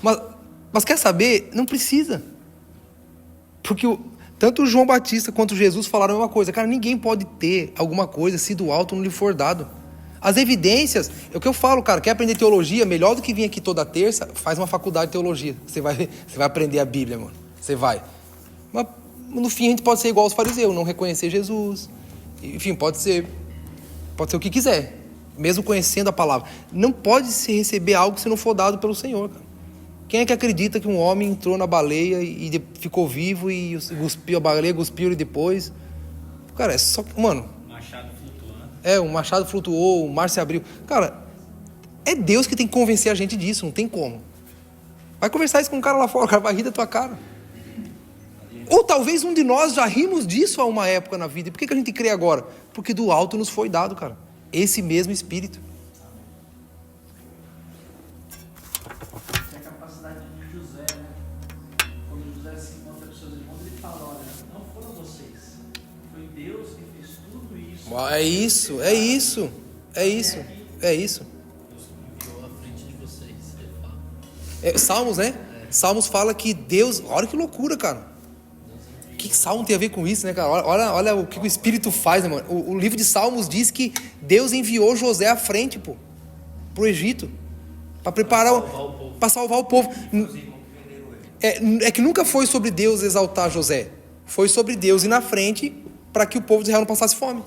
Mas quer saber? Não precisa. Porque tanto o João Batista quanto Jesus falaram a mesma coisa. Cara, ninguém pode ter alguma coisa se do alto não lhe for dado. As evidências, é o que eu falo, cara. Quer aprender teologia? Melhor do que vir aqui toda terça, faz uma faculdade de teologia. Você vai aprender a Bíblia, mano. Você vai. Mas no fim a gente pode ser igual aos fariseus, não reconhecer Jesus. Enfim, pode ser o que quiser, mesmo conhecendo a palavra. Não pode se receber algo se não for dado pelo Senhor, cara. Quem é que acredita que um homem entrou na baleia e ficou vivo e a baleia cuspiu ele depois? Cara, é só... Mano... Machado flutuando. Um machado flutuou, o mar se abriu. Cara, é Deus que tem que convencer a gente disso, não tem como. Vai conversar isso com um cara lá fora, o cara vai rir da tua cara. Ou talvez um de nós já rimos disso a uma época na vida. E por que a gente crê agora? Porque do alto nos foi dado, cara, esse mesmo Espírito. É a capacidade de José, né? Quando José se encontra com seus irmãos, ele fala, olha, não foram vocês, foi Deus que fez tudo isso. É isso, é isso, é isso, é isso. Deus enviou à frente de vocês, ele fala. Salmos, né? Salmos fala que Deus... Olha que loucura, cara. O que Salmo tem a ver com isso, né, cara? Olha o que o Espírito faz, né, mano? O livro de Salmos diz que Deus enviou José à frente, pô, pro Egito, para preparar, para salvar o povo. É que nunca foi sobre Deus exaltar José. Foi sobre Deus ir na frente para que o povo de Israel não passasse fome.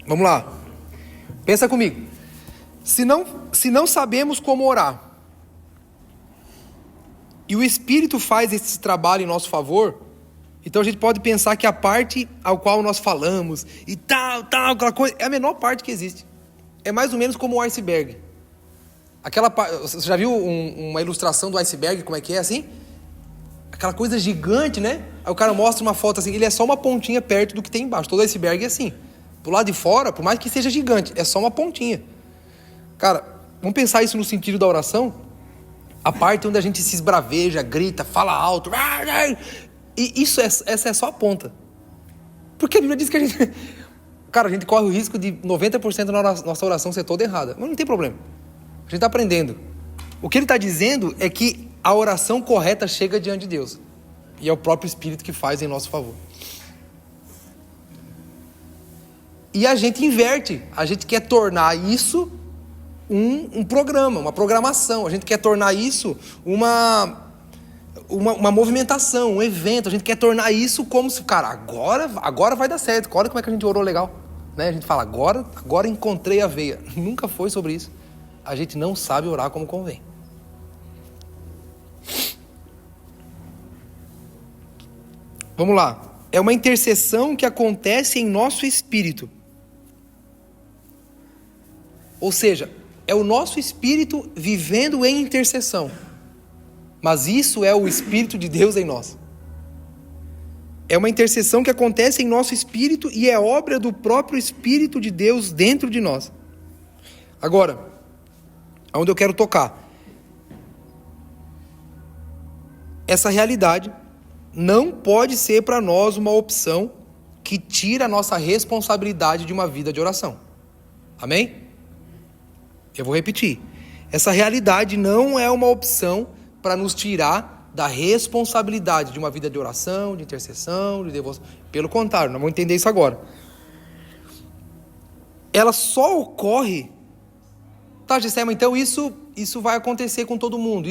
Vamos lá. Pensa comigo. Se não sabemos como orar, e o Espírito faz esse trabalho em nosso favor, então a gente pode pensar que a parte ao qual nós falamos e tal, aquela coisa, é a menor parte que existe. É mais ou menos como o iceberg. Você já viu uma ilustração do iceberg, como é que é assim? Aquela coisa gigante, né? Aí o cara mostra uma foto assim, ele é só uma pontinha perto do que tem embaixo. Todo iceberg é assim. Do lado de fora, por mais que seja gigante, é só uma pontinha. Cara, vamos pensar isso no sentido da oração? A parte onde a gente se esbraveja, grita, fala alto. E essa é só a ponta. Porque a Bíblia diz que a gente... Cara, a gente corre o risco de 90% da nossa oração ser toda errada. Mas não tem problema. A gente está aprendendo. O que ele está dizendo é que a oração correta chega diante de Deus. E é o próprio Espírito que faz em nosso favor. E a gente inverte, a gente quer tornar isso um programa, uma programação, a gente quer tornar isso uma movimentação, um evento, a gente quer tornar isso como se, cara, agora vai dar certo, olha como é que a gente orou legal, né? A gente fala, agora encontrei a veia. Nunca foi sobre isso, a gente não sabe orar como convém. Vamos lá, é uma intercessão que acontece em nosso espírito. Ou seja, é o nosso espírito vivendo em intercessão. Mas isso é o Espírito de Deus em nós. É uma intercessão que acontece em nosso espírito e é obra do próprio Espírito de Deus dentro de nós. Agora, aonde eu quero tocar. Essa realidade não pode ser para nós uma opção que tira a nossa responsabilidade de uma vida de oração. Amém? Eu vou repetir. Essa realidade não é uma opção para nos tirar da responsabilidade de uma vida de oração, de intercessão, de devoção. Pelo contrário, nós vamos entender isso agora. Ela só ocorre... Tá, Gessema, então isso vai acontecer com todo mundo.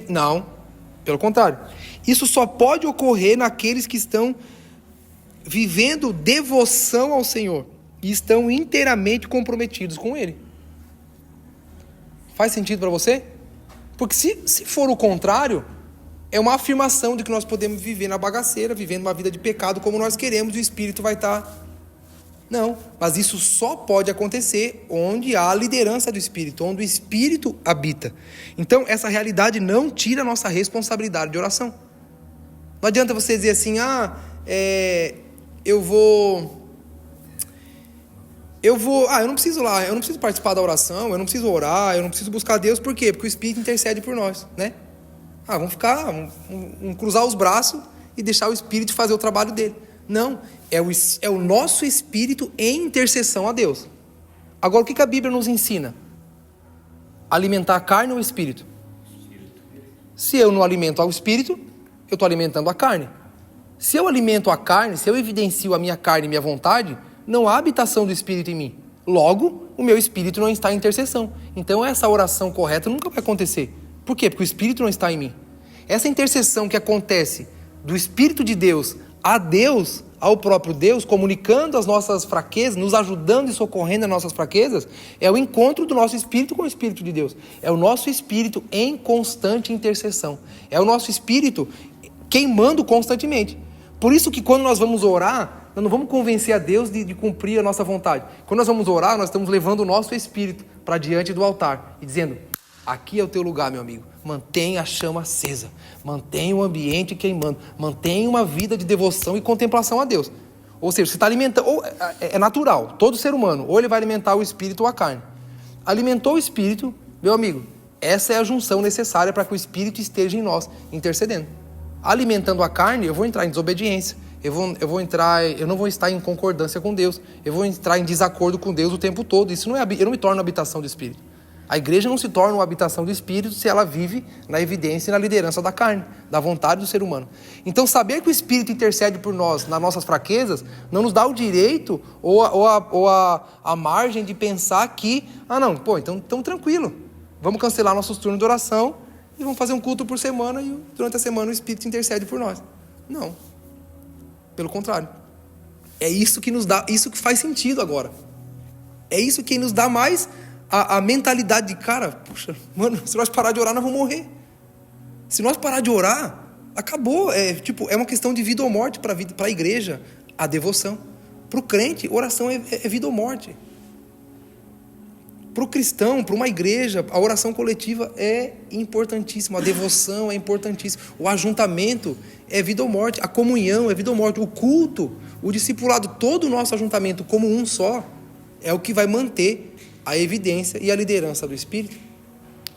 Não, pelo contrário. Isso só pode ocorrer naqueles que estão vivendo devoção ao Senhor e estão inteiramente comprometidos com Ele. Faz sentido para você? Porque se for o contrário, é uma afirmação de que nós podemos viver na bagaceira, vivendo uma vida de pecado como nós queremos, e o Espírito vai estar... Não, mas isso só pode acontecer onde há a liderança do Espírito, onde o Espírito habita. Então, essa realidade não tira a nossa responsabilidade de oração. Não adianta você dizer assim, eu não preciso eu não preciso participar da oração, eu não preciso orar, eu não preciso buscar Deus, por quê? Porque o Espírito intercede por nós, né? Vamos cruzar os braços e deixar o Espírito fazer o trabalho dele. Não, é o nosso Espírito em intercessão a Deus. Agora, o que a Bíblia nos ensina? Alimentar a carne ou o Espírito? Se eu não alimento ao Espírito, eu estou alimentando a carne. Se eu alimento a carne, se eu evidencio a minha carne e minha vontade, não há habitação do Espírito em mim. Logo, o meu Espírito não está em intercessão. Então, essa oração correta nunca vai acontecer. Por quê? Porque o Espírito não está em mim. Essa intercessão que acontece do Espírito de Deus a Deus ao próprio Deus, comunicando as nossas fraquezas, nos ajudando e socorrendo as nossas fraquezas, é o encontro do nosso espírito com o Espírito de Deus. É o nosso espírito em constante intercessão. É o nosso espírito queimando constantemente. Por isso que quando nós vamos orar, nós não vamos convencer a Deus de cumprir a nossa vontade. Quando nós vamos orar, nós estamos levando o nosso espírito para diante do altar e dizendo: aqui é o teu lugar, meu amigo. Mantenha a chama acesa. Mantenha o ambiente queimando. Mantenha uma vida de devoção e contemplação a Deus. Ou seja, você está alimentando... É natural. Todo ser humano, ou ele vai alimentar o espírito ou a carne. Alimentou o espírito, meu amigo, essa é a junção necessária para que o espírito esteja em nós, intercedendo. Alimentando a carne, eu vou entrar em desobediência. Eu não vou estar em concordância com Deus. Eu vou entrar em desacordo com Deus o tempo todo. Isso não é... Eu não me torno habitação do espírito. A igreja não se torna uma habitação do Espírito se ela vive na evidência e na liderança da carne, da vontade do ser humano. Então, saber que o Espírito intercede por nós nas nossas fraquezas não nos dá o direito ou a margem de pensar que, então tranquilo, vamos cancelar nossos turnos de oração e vamos fazer um culto por semana e durante a semana o Espírito intercede por nós. Não. Pelo contrário. É isso que nos dá, isso que faz sentido agora. É isso que nos dá mais... A mentalidade de, cara, puxa, mano, se nós parar de orar, nós vamos morrer. Se nós parar de orar, acabou. É uma questão de vida ou morte para a igreja, a devoção. Para o crente, oração é vida ou morte. Para o cristão, para uma igreja, a oração coletiva é importantíssima, a devoção é importantíssima, o ajuntamento é vida ou morte, a comunhão é vida ou morte, o culto, o discipulado, todo o nosso ajuntamento como um só, é o que vai manter a evidência e a liderança do Espírito,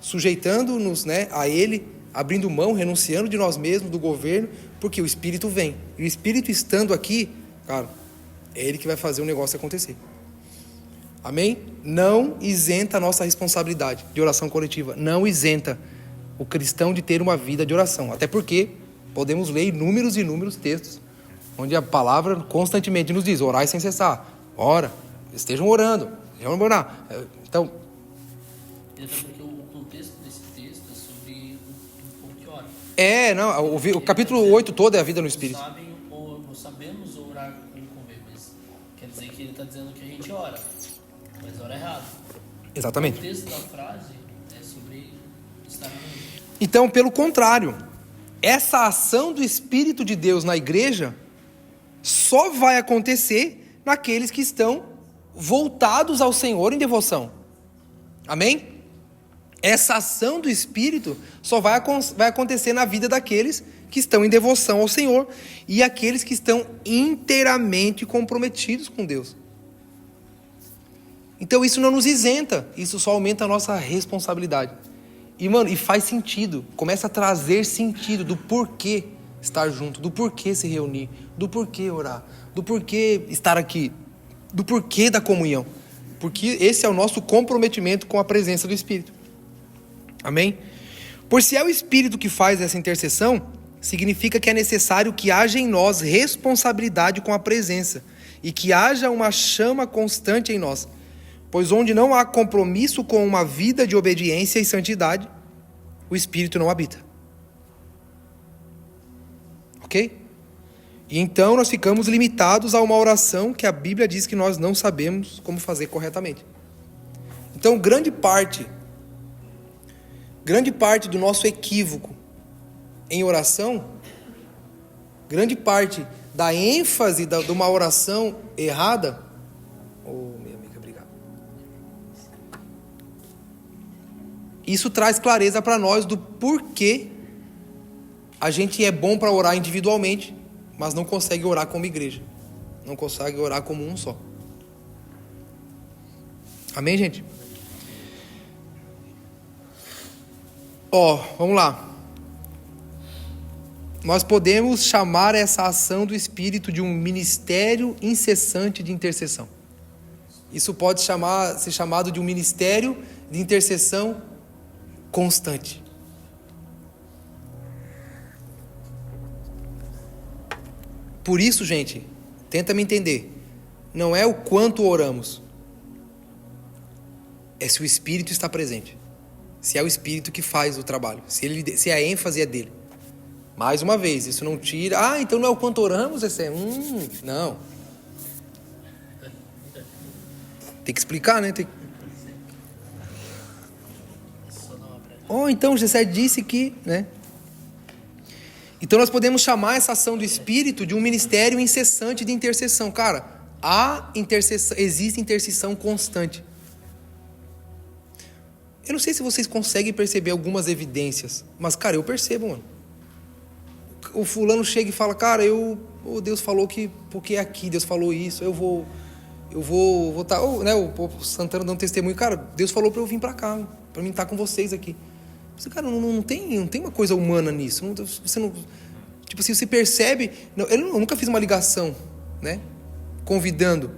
sujeitando-nos, a Ele, abrindo mão, renunciando de nós mesmos, do governo, porque o Espírito vem. E o Espírito estando aqui, cara, é Ele que vai fazer o negócio acontecer. Amém? Não isenta a nossa responsabilidade de oração coletiva. Não isenta o cristão de ter uma vida de oração. Até porque podemos ler inúmeros e inúmeros textos, onde a palavra constantemente nos diz: orai sem cessar. Ora, estejam orando. Vamos orar. Então... Até porque o contexto desse texto é sobre o povo que ora. O capítulo 8 todo é a vida no Espírito. Não sabemos orar como convém, mas quer dizer que ele está dizendo que a gente ora, mas ora errado. Exatamente. O texto da frase é sobre estar unido. Então, pelo contrário, essa ação do Espírito de Deus na igreja só vai acontecer naqueles que estão voltados ao Senhor em devoção. Amém? Essa ação do Espírito só vai acontecer na vida daqueles que estão em devoção ao Senhor e aqueles que estão inteiramente comprometidos com Deus. Então isso não nos isenta, isso só aumenta a nossa responsabilidade. E faz sentido, começa a trazer sentido do porquê estar junto, do porquê se reunir, do porquê orar, do porquê estar aqui, do porquê da comunhão, porque esse é o nosso comprometimento com a presença do Espírito. Amém? Por se é o Espírito que faz essa intercessão, significa que é necessário que haja em nós responsabilidade com a presença e que haja uma chama constante em nós, pois onde não há compromisso com uma vida de obediência e santidade, o Espírito não habita. Ok? E então nós ficamos limitados a uma oração que a Bíblia diz que nós não sabemos como fazer corretamente. Então, grande parte do nosso equívoco em oração, grande parte da ênfase de uma oração errada... minha amiga, obrigado. Isso traz clareza para nós do porquê a gente é bom para orar individualmente, mas não consegue orar como igreja. Não consegue orar como um só. Amém, gente? Vamos lá. Nós podemos chamar essa ação do Espírito de um ministério incessante de intercessão. Isso pode ser chamado de um ministério de intercessão constante. Por isso, gente, tenta me entender. Não é o quanto oramos. É se o Espírito está presente. Se é o Espírito que faz o trabalho. Se a ênfase é dele. Mais uma vez, isso não tira... Ah, então não é o quanto oramos, não. Tem que explicar, né? Então Gessé disse que... né? Então nós podemos chamar essa ação do Espírito de um ministério incessante de intercessão. Cara, existe intercessão constante. Eu não sei se vocês conseguem perceber algumas evidências, mas, cara, eu percebo, mano. O fulano chega e fala, cara, Deus falou que, porque aqui Deus falou isso, eu vou estar, né, o Santana dando testemunho, cara, Deus falou para eu vir para cá, para mim estar com vocês aqui. Você, cara, não tem uma coisa humana nisso. Você não, tipo assim, você percebe, eu nunca fiz uma ligação, né, convidando,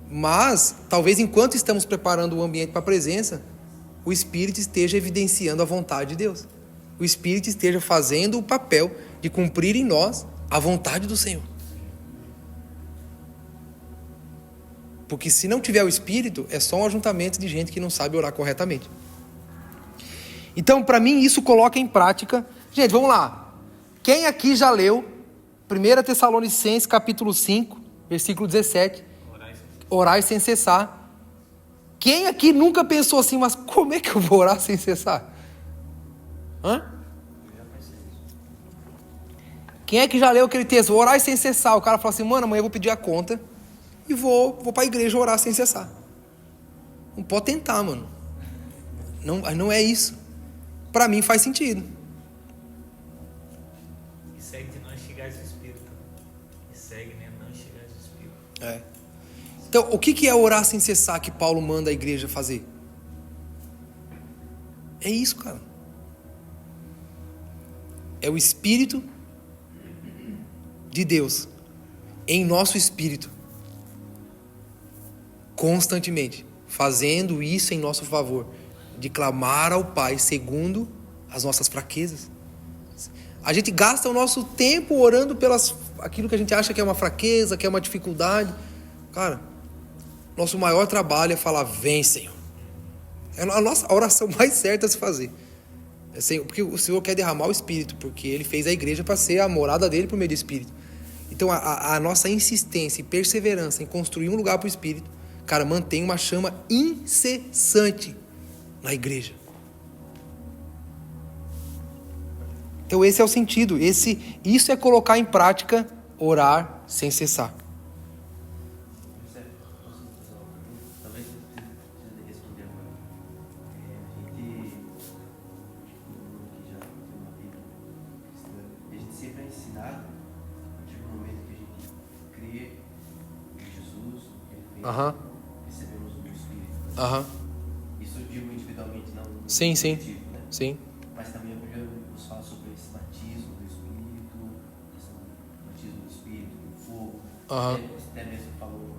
mas talvez enquanto estamos preparando o ambiente para a presença, o Espírito esteja evidenciando a vontade de Deus. O Espírito esteja fazendo o papel de cumprir em nós a vontade do Senhor. Porque se não tiver o Espírito, é só um ajuntamento de gente que não sabe orar corretamente. Então, para mim, isso coloca em prática... Gente, vamos lá. Quem aqui já leu 1 Tessalonicenses, capítulo 5, versículo 17? Orai sem cessar. Quem aqui nunca pensou assim, mas como é que eu vou orar sem cessar? Quem é que já leu aquele texto? Orar sem cessar. O cara fala assim, mano, amanhã eu vou pedir a conta e vou para a igreja orar sem cessar. Não pode tentar, mano. Não é isso. Para mim faz sentido. E segue de não instigar o Espírito. E segue, né? Não instigar o Espírito. É. Então, o que é orar sem cessar que Paulo manda a igreja fazer? É isso, cara. É o Espírito de Deus em nosso espírito, constantemente, fazendo isso em nosso favor, de clamar ao Pai segundo as nossas fraquezas. A gente gasta o nosso tempo orando pelas aquilo que a gente acha que é uma fraqueza, que é uma dificuldade. Cara, nosso maior trabalho é falar, vem, Senhor. É a oração mais certa a se fazer. Porque o Senhor quer derramar o Espírito, porque Ele fez a igreja para ser a morada dele por meio do Espírito. Então a nossa insistência e perseverança em construir um lugar para o Espírito, cara, mantém uma chama incessante na igreja. Então esse é o sentido. Isso é colocar em prática orar sem cessar. Talvez você precise responder agora. A gente sempre é ensinado, a partir do momento que a gente crê em Jesus, Ele fez, recebemos o Espírito. Isso eu digo individualmente, não Sim. coletivo, né? Sim. Mas também a Bíblia nos fala sobre esse batismo do Espírito, esse batismo do Espírito, do fogo. Você até mesmo falou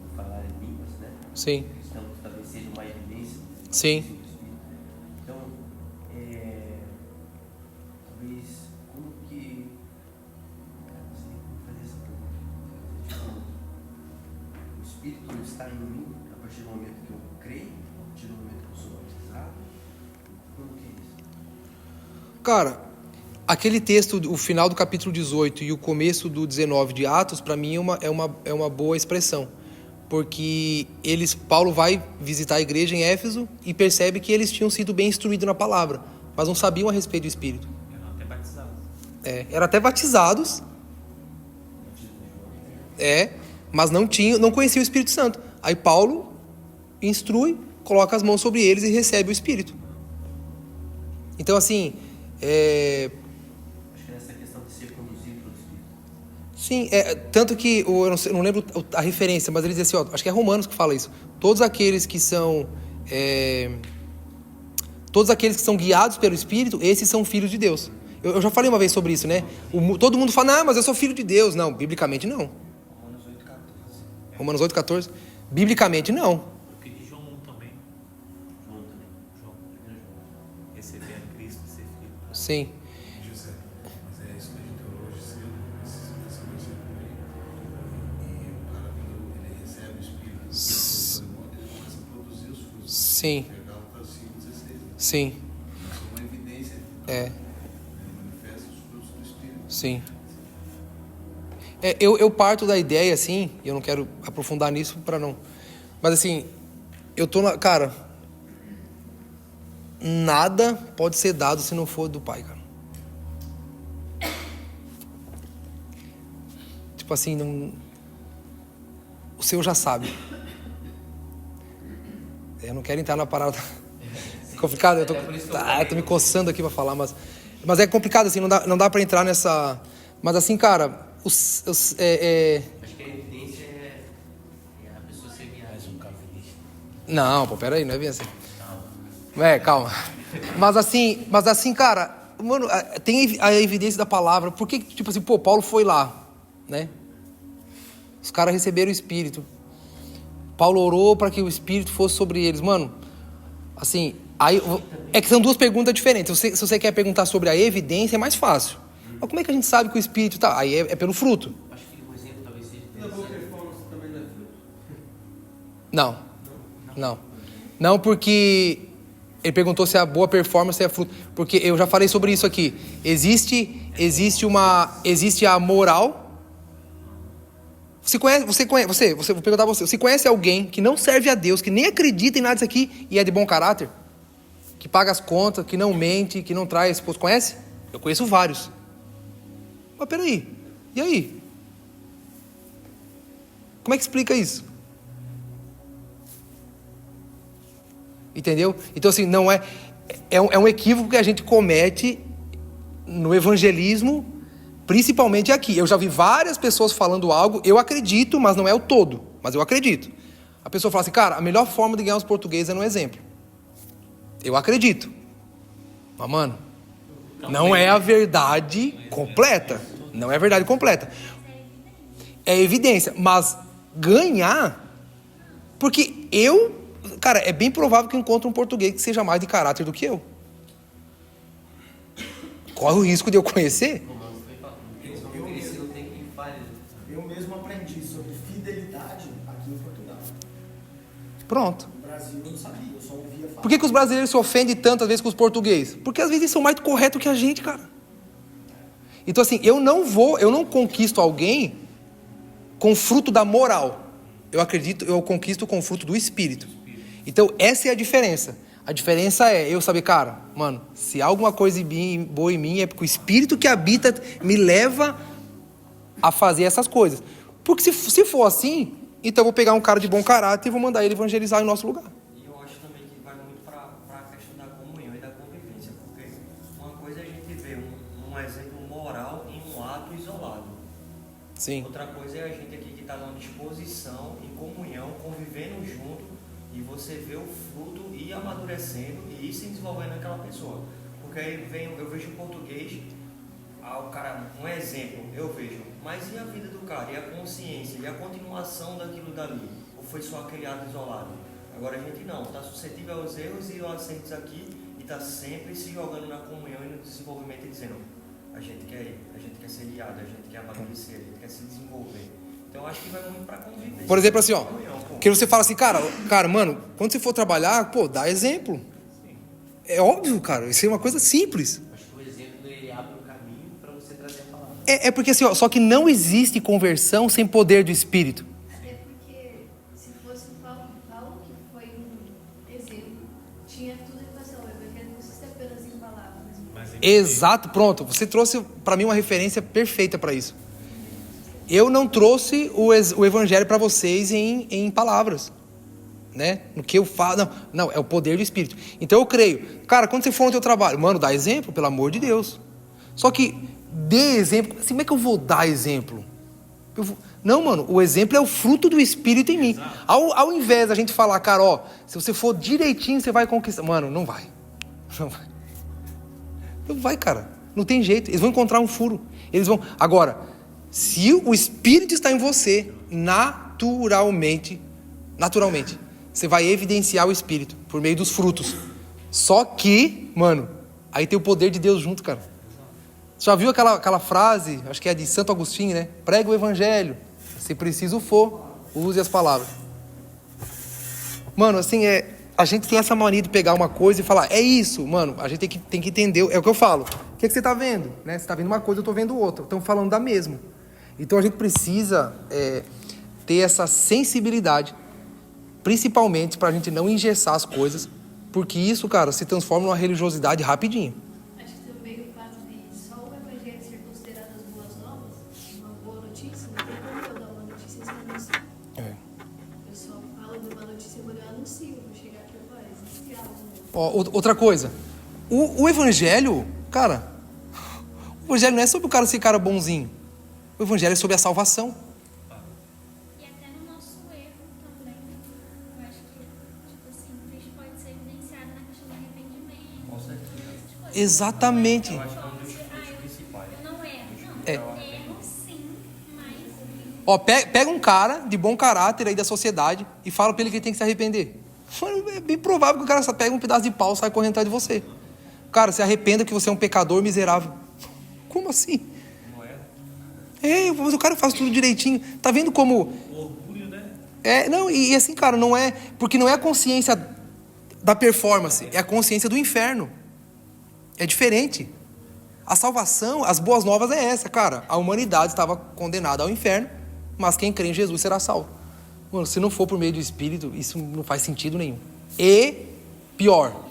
do falar em línguas, né? Sim. Então, talvez seja uma evidência do Sim. batismo do Espírito. Então, talvez, como que... Você tem que fazer essa pergunta. Tipo, o Espírito está em mim a partir do momento que eu creio, a partir do momento que eu sou batizado? Como que é isso? Cara, aquele texto, o final do capítulo 18 e o começo do 19 de Atos, para mim é uma boa expressão. Porque Paulo vai visitar a igreja em Éfeso e percebe que eles tinham sido bem instruídos na palavra, mas não sabiam a respeito do Espírito. Eram até batizados. Eram até batizados, mas não conheciam o Espírito Santo. Aí Paulo instrui, coloca as mãos sobre eles e recebe o Espírito. Então, assim, Acho que nessa questão de ser conduzido pelo Espírito. sim, tanto que, eu não lembro a referência, mas ele diz assim, acho que é Romanos que fala isso. Todos aqueles que são guiados pelo Espírito, esses são filhos de Deus. Eu já falei uma vez sobre isso, né? Todo mundo fala, mas eu sou filho de Deus. Não, biblicamente não. Romanos 8,14. Biblicamente não. Porque de João 1 também. João. Receber a Cristo e ser filho. Sim. José, mas é isso que a gente orou hoje cedo, esse versículo aí. E o cara, quando ele recebe o Espírito, ele começa a produzir os frutos. Sim. Pegar o versículo 16. Sim. Isso é uma evidência. É. Ele manifesta os frutos do Sim. Eu parto da ideia, assim, e eu não quero aprofundar nisso para não... Mas, assim, eu tô na... Cara, nada pode ser dado se não for do Pai, cara. Tipo assim, não... O Senhor já sabe. Eu não quero entrar na parada... É complicado, eu tô me coçando aqui pra falar, mas é complicado, assim, não dá pra entrar nessa... Mas, assim, cara... Acho que a evidência é a pessoa ser viagem, um calvinista. Não, pô, peraí, não é bem assim. Calma. Mas assim, cara, mano, tem a evidência da palavra. Por que, tipo assim, pô, Paulo foi lá, né? Os caras receberam o Espírito. Paulo orou para que o Espírito fosse sobre eles. Mano, assim, aí, é que são duas perguntas diferentes. Se você quer perguntar sobre a evidência, é mais fácil. Mas como é que a gente sabe que o Espírito tá? Aí é pelo fruto. Acho que o exemplo talvez seja... E a boa performance também não é fruto? Não, porque ele perguntou se a boa performance é fruto. Porque eu já falei sobre isso aqui. Existe a moral. Vou perguntar a você conhece alguém que não serve a Deus, que nem acredita em nada disso aqui e é de bom caráter? Que paga as contas, que não mente, que não traz esposo? Conhece? Eu conheço vários. Mas peraí, e aí? Como é que explica isso? Entendeu? Então, assim, não é um equívoco que a gente comete no evangelismo, principalmente aqui. Eu já vi várias pessoas falando algo, eu acredito, mas não é o todo, mas eu acredito. A pessoa fala assim, cara, a melhor forma de ganhar os portugueses é no exemplo. Eu acredito. Mas, mano, não é a verdade completa. Não é a verdade completa. É evidência, mas ganhar... Porque cara, é bem provável que eu encontre um português que seja mais de caráter do que eu. Corre o risco de eu conhecer? Eu mesmo aprendi sobre fidelidade aqui em Portugal. Pronto. No Brasil eu não sabia, eu só ouvia falar. Por que os brasileiros se ofendem tantas vezes com os portugueses? Porque às vezes eles são mais corretos que a gente, cara. Então, assim, eu não conquisto alguém com fruto da moral. Eu conquisto com fruto do Espírito. Então, essa é a diferença. A diferença é eu saber, cara, mano, se há alguma coisa boa em mim, é porque o Espírito que habita me leva a fazer essas coisas. Porque se for assim, então eu vou pegar um cara de bom caráter e vou mandar ele evangelizar em nosso lugar. E eu acho também que vai muito para a questão da comunhão e da convivência, porque uma coisa é a gente ver um exemplo moral em um ato isolado. Sim. Outra coisa é a gente aqui que está numa disposição, em comunhão, convivendo junto, e você vê o fruto ir amadurecendo e ir se desenvolvendo naquela pessoa. Porque aí eu vejo o português, o cara, um exemplo, eu vejo, mas e a vida do cara, e a consciência, e a continuação daquilo dali? Ou foi só aquele ato isolado? Agora a gente não, está suscetível aos erros e aos acertos aqui, e está sempre se jogando na comunhão e no desenvolvimento e dizendo, a gente quer ir, a gente quer ser guiado, a gente quer amadurecer, a gente quer se desenvolver. Então acho que vai muito para conviver. Por exemplo, assim, ó, que você fala assim, cara, mano, quando você for trabalhar, pô, dá exemplo. Sim. É óbvio, cara, isso é uma coisa simples. Acho que o exemplo ele abre o caminho para você trazer a palavra. É porque assim, ó, só que não existe conversão sem poder do Espírito. Até porque se fosse Paulo que foi um exemplo, tinha tudo que fazer o evangelho, não precisa ser apenas em palavras. Exato, pronto. Você trouxe para mim uma referência perfeita para isso. Eu não trouxe o evangelho para vocês em palavras, né? No que eu falo, não, é o poder do Espírito. Então eu creio, cara, quando você for no teu trabalho, mano, dá exemplo, pelo amor de Deus. Só que dê exemplo. Assim, como é que eu vou dar exemplo? Não, mano, o exemplo é o fruto do Espírito em mim. Ao invés da gente falar, cara, ó, se você for direitinho, você vai conquistar. Mano, não vai. Não vai, cara. Não tem jeito. Eles vão encontrar um furo. Agora, se o Espírito está em você, naturalmente, você vai evidenciar o Espírito por meio dos frutos. Só que, mano, aí tem o poder de Deus junto, cara. Você já viu aquela frase, acho que é de Santo Agostinho, né? Prega o Evangelho. Se preciso for, use as palavras. Mano, assim, a gente tem essa mania de pegar uma coisa e falar, é isso, mano. A gente tem que entender, é o que eu falo. que você está vendo? Né? Você está vendo uma coisa, eu estou vendo outra. Estamos falando da mesma. Então a gente precisa ter essa sensibilidade, principalmente para a gente não engessar as coisas, porque isso, cara, se transforma numa religiosidade rapidinho. Acho que também o fato de só o evangelho ser considerado as boas novas, uma boa notícia, não tem como eu dar uma notícia sem anúncio. Eu só falo de uma notícia quando eu anuncio, vou chegar aqui e falar, existe algo novo. Outra coisa, o evangelho, cara, o evangelho não é sobre o cara ser cara bonzinho. O evangelho é sobre a salvação. E até no nosso erro também, eu acho que, tipo assim, Cristo pode ser evidenciado na questão do arrependimento. Com certeza. Tipo, Exatamente. Eu acho que é um dos principais. eu não erro. Não, É. eu erro sim, mas... Ó, pega um cara de bom caráter aí da sociedade e fala pra ele que ele tem que se arrepender. Mano, é bem provável que o cara só pega um pedaço de pau e sai correndo atrás de você. Cara, se arrependa que você é um pecador miserável. Como assim? Mas o cara faz tudo direitinho. Tá vendo como... O orgulho, né? Não, e assim, cara, não é... Porque não é a consciência da performance, é a consciência do inferno. É diferente. A salvação, as boas novas é essa, cara. A humanidade estava condenada ao inferno, mas quem crê em Jesus será salvo. Mano, se não for por meio do Espírito, isso não faz sentido nenhum. E, pior,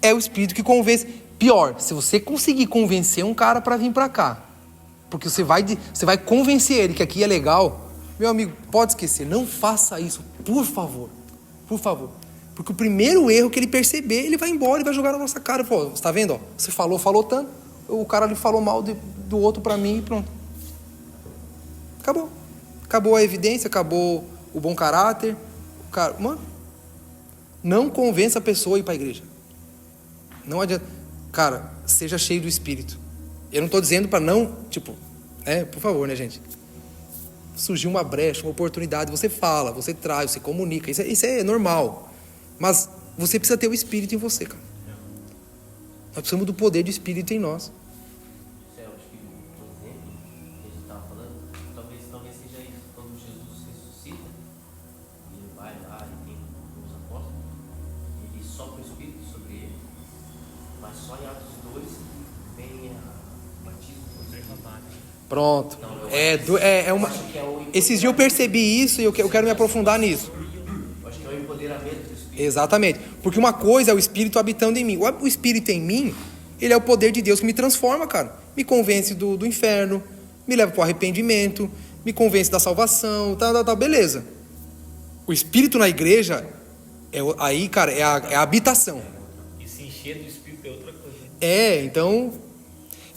é o Espírito que convence. Pior, se você conseguir convencer um cara para vir para cá, porque você vai convencer ele que aqui é legal, meu amigo, pode esquecer, não faça isso, por favor. Por favor. Porque o primeiro erro que ele perceber, ele vai embora e vai jogar na nossa cara. Pô, você tá vendo? Ó, você falou tanto, o cara ali falou mal do outro para mim e pronto. Acabou. Acabou a evidência, acabou o bom caráter. Cara, mano, não convença a pessoa a ir para a igreja. Não adianta. Cara, seja cheio do Espírito. Eu não estou dizendo para não, por favor, né, gente? Surgiu uma brecha, uma oportunidade, você fala, você traz, você comunica, isso é normal. Mas você precisa ter o Espírito em você, cara. Nós precisamos do poder do Espírito em nós. Eu acho que um exemplo que a gente estava falando, talvez seja isso, quando Jesus ressuscita, e ele vai lá e tem os apóstolos, ele sopra o Espírito sobre ele, mas só em Atos 2 vem o batismo com o Espírito. Pronto. Então, Esses dias eu percebi isso e eu quero me aprofundar nisso. eu acho que é o empoderamento do Espírito. Exatamente. Porque uma coisa é o Espírito habitando em mim. O Espírito em mim, ele é o poder de Deus que me transforma, cara. Me convence do inferno, me leva para o arrependimento, me convence da salvação, beleza. O Espírito na igreja, aí, cara, é a habitação. E se encher do Espírito é outra coisa.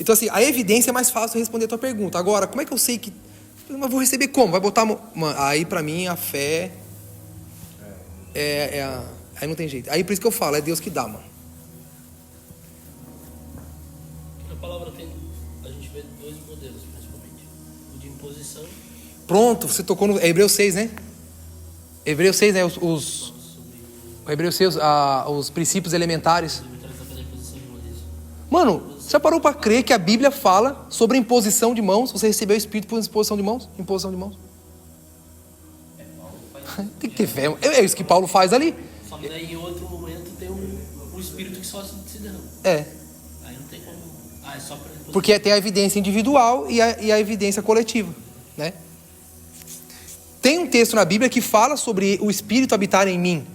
Então assim, a evidência é mais fácil de responder a tua pergunta. Agora, como é que eu sei que... Mas vou receber como? Vai botar... Aí, pra mim, a fé... Aí não tem jeito. Aí, por isso que eu falo, é Deus que dá, mano. Na palavra a gente vê dois modelos, principalmente. O de imposição. Pronto, você tocou no... É Hebreus 6, né? Hebreus 6, né? Hebreus 6, os princípios elementares. Mano, você já parou para crer que a Bíblia fala sobre imposição de mãos? Você recebeu o Espírito por imposição de mãos? Imposição de mãos. Tem que ter fé. É isso que Paulo faz ali. Só que daí em outro momento tem um Espírito que só se derrama. É. Aí não tem como... é só para... Porque tem a evidência individual e a evidência coletiva, né? Tem um texto na Bíblia que fala sobre o Espírito habitar em mim,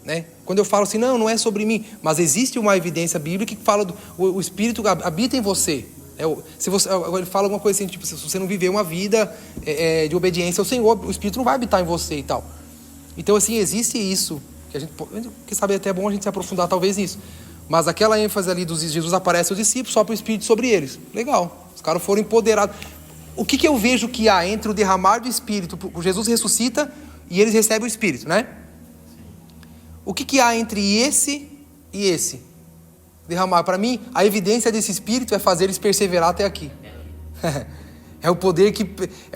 né? Quando eu falo assim, não é sobre mim, mas existe uma evidência bíblica que fala o Espírito habita em você. Ele fala alguma coisa assim, tipo, se você não viver uma vida de obediência ao Senhor, o Espírito não vai habitar em você e tal. Então, assim, existe isso, que sabe, até é bom a gente se aprofundar talvez nisso. Mas aquela ênfase ali dos Jesus aparece aos discípulos, sopra o Espírito sobre eles. Legal, os caras foram empoderados. O que eu vejo que há entre o derramar do Espírito, Jesus ressuscita e eles recebem o Espírito, né? O que há entre esse e esse? Derramar. Para mim, a evidência desse Espírito é fazer eles perseverar até aqui. É o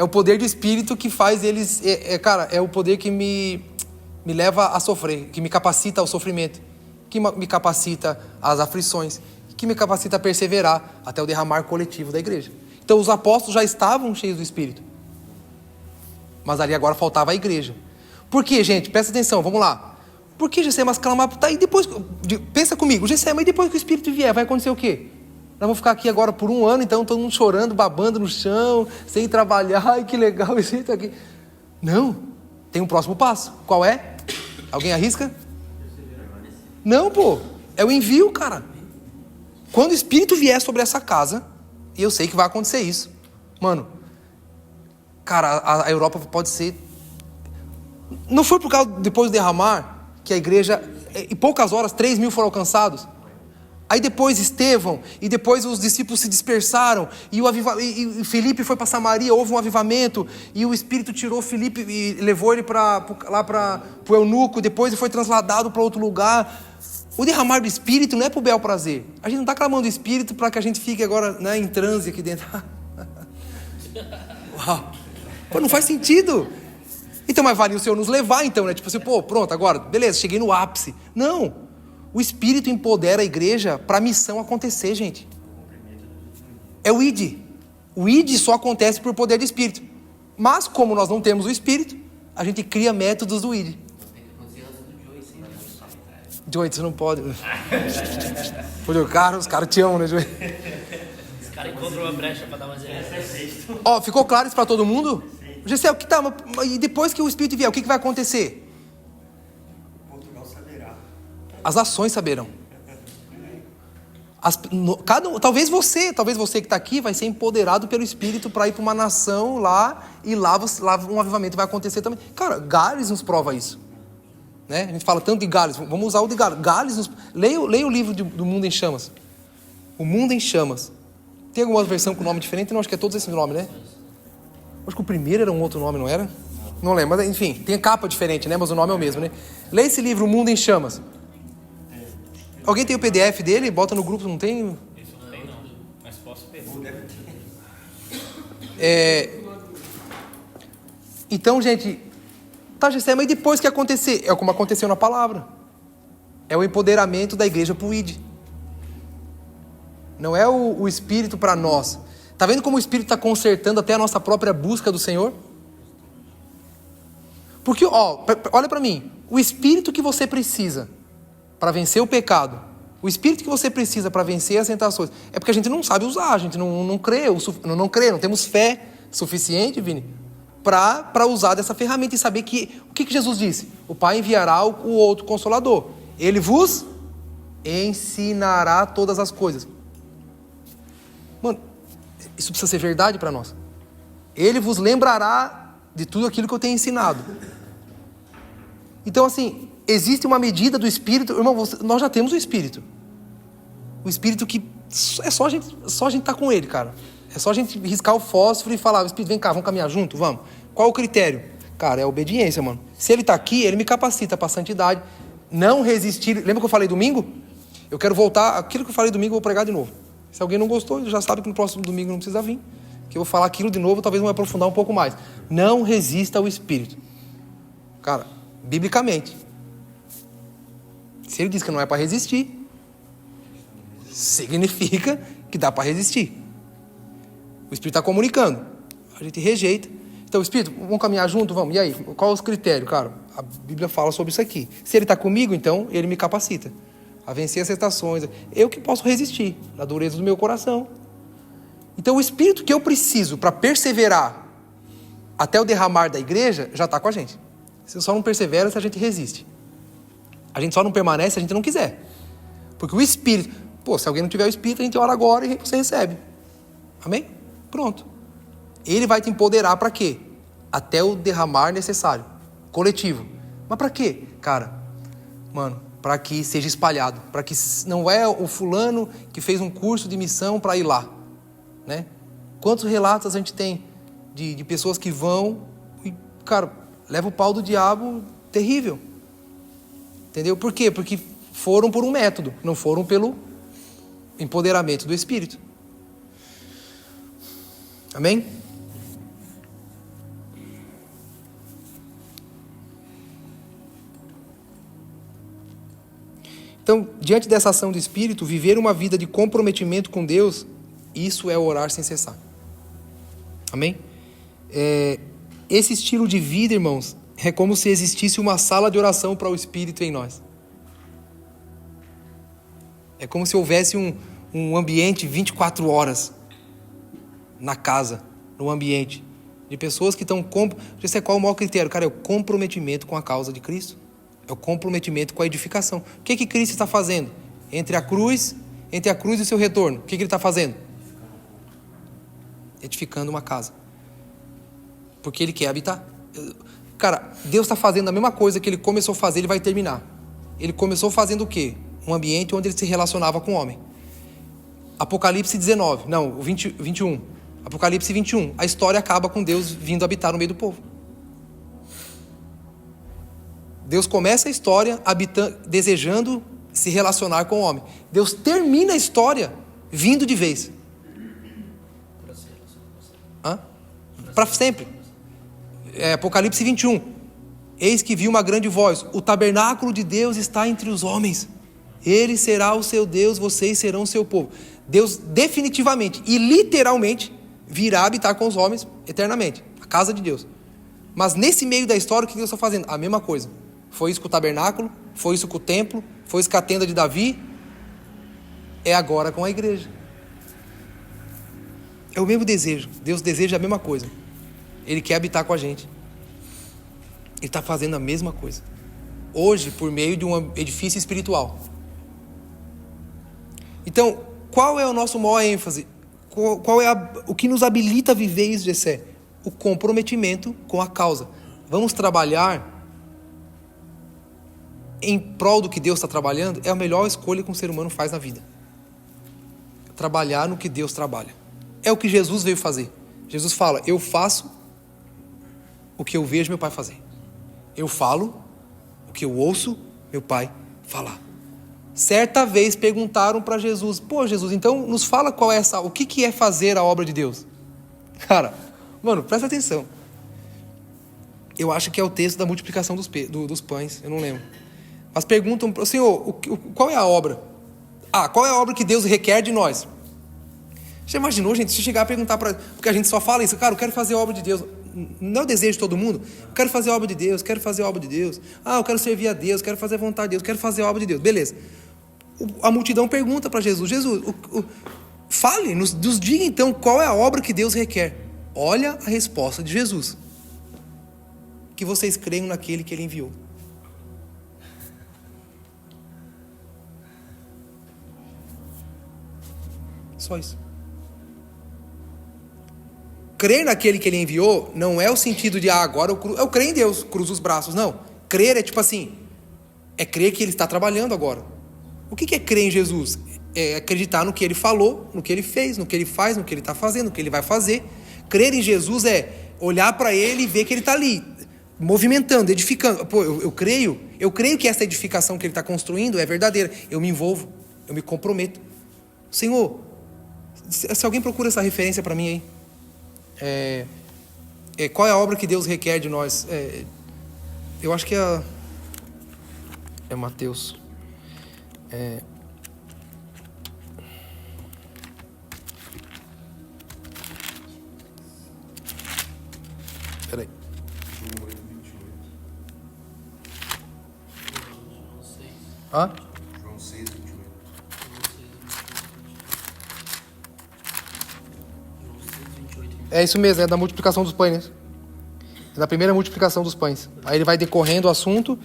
poder do Espírito que faz eles... é o poder que me leva a sofrer, que me capacita ao sofrimento, que me capacita às aflições, que me capacita a perseverar até o derramar coletivo da igreja. Então, os apóstolos já estavam cheios do Espírito. Mas ali agora faltava a igreja. Por quê, gente? Presta atenção, vamos lá. Por que Gessé, mas clamar? Tá, e depois, pensa comigo, Gessé, mas depois que o Espírito vier, vai acontecer o quê? vamos ficar aqui agora por 1 ano, então todo mundo chorando, babando no chão, sem trabalhar, ai que legal esse jeito aqui. Não, tem um próximo passo. Qual é? Alguém arrisca? Não, pô, é o envio, cara. Quando o Espírito vier sobre essa casa, e eu sei que vai acontecer isso, mano, cara, a Europa pode ser... Não foi por causa, depois do derramar, que a igreja, em poucas horas, 3.000 foram alcançados. Aí depois Estevão, e depois os discípulos se dispersaram, e Filipe foi para Samaria, houve um avivamento, e o Espírito tirou Filipe e levou ele lá para o eunuco, depois ele foi trasladado para outro lugar. O derramar do Espírito não é para o bel prazer. A gente não está clamando o Espírito para que a gente fique agora, né, em transe aqui dentro. Uau. Pô, não faz sentido. Então, mas valia o Senhor nos levar, então, né? Tipo assim, pô, pronto, agora, beleza, cheguei no ápice. Não. O Espírito empodera a igreja para a missão acontecer, gente. É o ID. O ID só acontece por poder do Espírito. Mas, como nós não temos o Espírito, a gente cria métodos do ID. Joey, você não pode. Olha, os caras te amam, né, Joey? Os caras encontram uma brecha pra dar umas ideias. Ó, ficou claro isso pra todo mundo? Gessé, o que tá? E depois que o Espírito vier, o que vai acontecer? Portugal saberá. As ações saberão. Talvez você que está aqui vai ser empoderado pelo Espírito para ir para uma nação lá, e lá um avivamento vai acontecer também. Cara, Gales nos prova isso. Né? A gente fala tanto de Gales, vamos usar o de Gales. Gales leia o livro do Mundo em Chamas. O Mundo em Chamas. Tem alguma versão com nome diferente? Não, acho que é todos esses nomes, né? Acho que o primeiro era um outro nome, não era? Não lembro, mas enfim, tem capa diferente, né? Mas o nome é o mesmo, né? Leia esse livro, O Mundo em Chamas. Alguém tem o PDF dele? Bota no grupo, não tem? Isso não tem não, mas posso pegar. Então, gente, tá, Gessé, mas depois que acontecer? É como aconteceu na palavra. É o empoderamento da igreja pro ID. Não é o Espírito para nós. Tá vendo como o Espírito está consertando até a nossa própria busca do Senhor? Porque, olha para mim, o Espírito que você precisa para vencer o pecado, o Espírito que você precisa para vencer as tentações, é porque a gente não sabe usar, a gente não crê, não temos fé suficiente, Vini, para usar dessa ferramenta e saber que, o que Jesus disse? O Pai enviará o outro Consolador, ele vos ensinará todas as coisas. Mano, isso precisa ser verdade para nós. Ele vos lembrará de tudo aquilo que eu tenho ensinado. Então, assim, existe uma medida do Espírito. Irmão, nós já temos o Espírito. O Espírito que é só a gente estar com ele, cara. É só a gente riscar o fósforo e falar: Espírito, vem cá, vamos caminhar junto? Vamos. Qual o critério? Cara, é a obediência, mano. Se ele está aqui, ele me capacita para a santidade. Não resistir. Lembra que eu falei domingo? Eu quero voltar. Aquilo que eu falei domingo, eu vou pregar de novo. Se alguém não gostou, ele já sabe que no próximo domingo não precisa vir. Que eu vou falar aquilo de novo, talvez vamos aprofundar um pouco mais. Não resista ao Espírito. Cara, biblicamente. Se ele diz que não é para resistir, significa que dá para resistir. O Espírito está comunicando. A gente rejeita. Então, Espírito, vamos caminhar junto? Vamos. E aí, qual é os critérios? Cara, a Bíblia fala sobre isso aqui. Se ele está comigo, então ele me capacita a vencer as tentações. Eu que posso resistir na dureza do meu coração. Então o Espírito que eu preciso para perseverar até o derramar da igreja já está com a gente. Você só não persevera se a gente resiste. A gente só não permanece se a gente não quiser. Porque o Espírito... se alguém não tiver o Espírito, a gente ora agora e você recebe. Amém? Pronto. Ele vai te empoderar para quê? Até o derramar necessário. Coletivo. Mas para quê? Cara, para que seja espalhado, para que não é o fulano que fez um curso de missão para ir lá, né? Quantos relatos a gente tem de pessoas que vão e, cara, leva o pau do diabo terrível, entendeu? Por quê? Porque foram por um método, não foram pelo empoderamento do Espírito. Amém? Então, diante dessa ação do Espírito, viver uma vida de comprometimento com Deus, isso é orar sem cessar. Amém? Esse estilo de vida, irmãos, é como se existisse uma sala de oração para o Espírito em nós. É como se houvesse um ambiente 24 horas na casa, no ambiente, de pessoas que estão... Você qual é o maior critério? Cara, é o comprometimento com a causa de Cristo. É o comprometimento com a edificação. O que Cristo está fazendo? Entre a cruz e o seu retorno. O que ele está fazendo? Edificando uma casa. Porque ele quer habitar. Cara, Deus está fazendo a mesma coisa que ele começou a fazer, ele vai terminar. Ele começou fazendo o quê? Um ambiente onde ele se relacionava com o homem. Apocalipse 19, não, 21. Apocalipse 21. A história acaba com Deus vindo habitar no meio do povo. Deus começa a história desejando se relacionar com o homem. Deus termina a história vindo de vez. Para sempre. Apocalipse 21. Eis que vi uma grande voz. O tabernáculo de Deus está entre os homens. Ele será o seu Deus, vocês serão o seu povo. Deus definitivamente e literalmente virá habitar com os homens eternamente. A casa de Deus. Mas nesse meio da história, o que Deus está fazendo? A mesma coisa. Foi isso com o tabernáculo, foi isso com o templo, foi isso com a tenda de Davi. É agora com a igreja. É o mesmo desejo. Deus deseja a mesma coisa. Ele quer habitar com a gente. Ele está fazendo a mesma coisa. Hoje, por meio de um edifício espiritual. Então, qual é o nosso maior ênfase? Qual é o que nos habilita a viver isso, Gessé? O comprometimento com a causa. Vamos trabalhar em prol do que Deus está trabalhando. É a melhor escolha que um ser humano faz na vida. Trabalhar no que Deus trabalha. É o que Jesus veio fazer. Jesus fala, eu faço o que eu vejo meu pai fazer. Eu falo o que eu ouço meu pai falar. Certa vez perguntaram para Jesus, pô Jesus, então nos fala qual é o que é fazer a obra de Deus? Cara, mano, presta atenção. Eu acho que é o texto da multiplicação dos pães, eu não lembro. Mas perguntam para o Senhor, qual é a obra? Qual é a obra que Deus requer de nós? Já imaginou, gente, se chegar a perguntar porque a gente só fala isso, cara, eu quero fazer a obra de Deus. Não é o desejo de todo mundo? Eu quero fazer a obra de Deus, quero fazer a obra de Deus. Eu quero servir a Deus, quero fazer a vontade de Deus, quero fazer a obra de Deus. Beleza. A multidão pergunta para Jesus, fale, nos diga então qual é a obra que Deus requer. Olha a resposta de Jesus. Que vocês creiam naquele que ele enviou. Só isso. Crer naquele que ele enviou não é o sentido de agora eu creio em Deus, cruzo os braços. Não. Crer é tipo assim, é crer que ele está trabalhando agora. O que é crer em Jesus? É acreditar no que ele falou, no que ele fez, no que ele faz, no que ele está fazendo, no que ele vai fazer. Crer em Jesus é olhar para ele e ver que ele está ali, movimentando, edificando. Pô, eu creio que essa edificação que ele está construindo é verdadeira. Eu me envolvo, eu me comprometo. Senhor, se alguém procura essa referência para mim aí, qual é a obra que Deus requer de nós? Eu acho que é Mateus. Peraí. João 6, 28. É isso mesmo, é da multiplicação dos pães. É da primeira multiplicação dos pães. Aí ele vai decorrendo o assunto.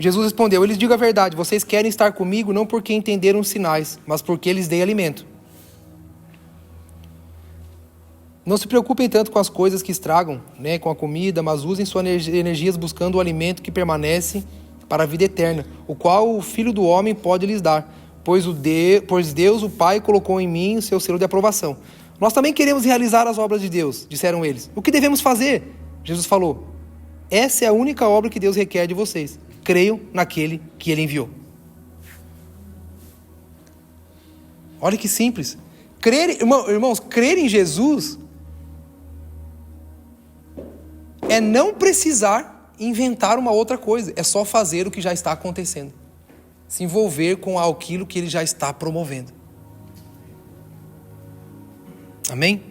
Jesus respondeu, eu lhes digo a verdade, vocês querem estar comigo não porque entenderam os sinais, mas porque lhes dei alimento. Não se preocupem tanto com as coisas que estragam, com a comida, mas usem suas energias buscando o alimento que permanece para a vida eterna, o qual o Filho do Homem pode lhes dar, pois Deus, o Pai, colocou em mim o seu selo de aprovação. Nós também queremos realizar as obras de Deus, disseram eles. O que devemos fazer? Jesus falou, essa é a única obra que Deus requer de vocês. Creiam naquele que ele enviou. Olha que simples. Irmãos, crer em Jesus é não precisar inventar uma outra coisa. É só fazer o que já está acontecendo. Se envolver com aquilo que ele já está promovendo. Amém?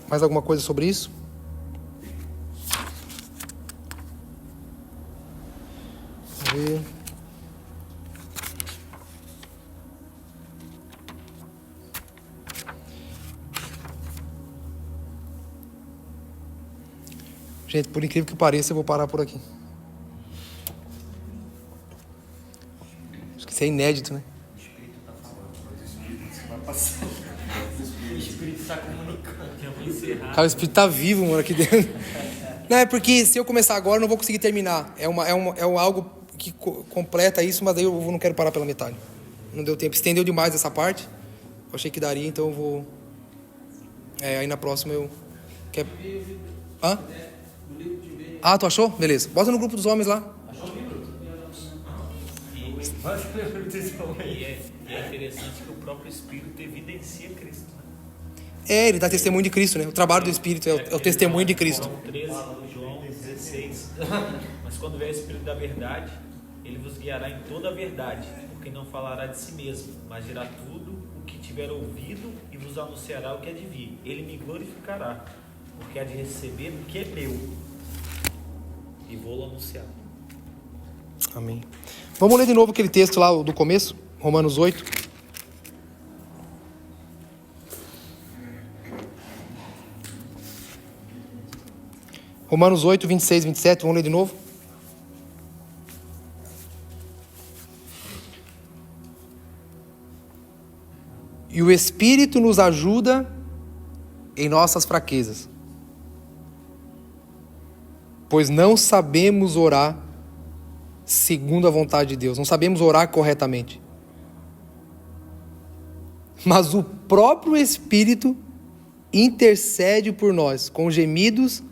Mais alguma coisa sobre isso? Vamos ver. Gente, por incrível que pareça, eu vou parar por aqui. Acho que isso é inédito, né? O Espírito está falando, o Espírito vai passar. O Espírito está comunicando. Eu vou encerrar. Cara, o Espírito tá vivo, mano, aqui dentro. Não, é porque se eu começar agora, eu não vou conseguir terminar. É algo que completa isso, mas daí eu não quero parar pela metade. Não deu tempo. Estendeu demais essa parte. Eu achei que daria, então eu vou... aí na próxima eu... Hã? Ah, tu achou? Beleza. Bota no grupo dos homens lá. E é interessante que o próprio Espírito evidencia Cristo. Ele dá testemunho de Cristo, né? O trabalho do Espírito é o testemunho de Cristo. João 13, João 16. Mas quando vier o Espírito da verdade, ele vos guiará em toda a verdade, porque não falará de si mesmo, mas dirá tudo o que tiver ouvido e vos anunciará o que é de vir. Ele me glorificará, porque há de receber o que é meu e vou-lo anunciar. Amém. Vamos ler de novo aquele texto lá do começo, Romanos 8. Romanos 8, 26, 27, vamos ler de novo? E o Espírito nos ajuda em nossas fraquezas, pois não sabemos orar segundo a vontade de Deus. Não sabemos orar corretamente. Mas o próprio Espírito intercede por nós com gemidos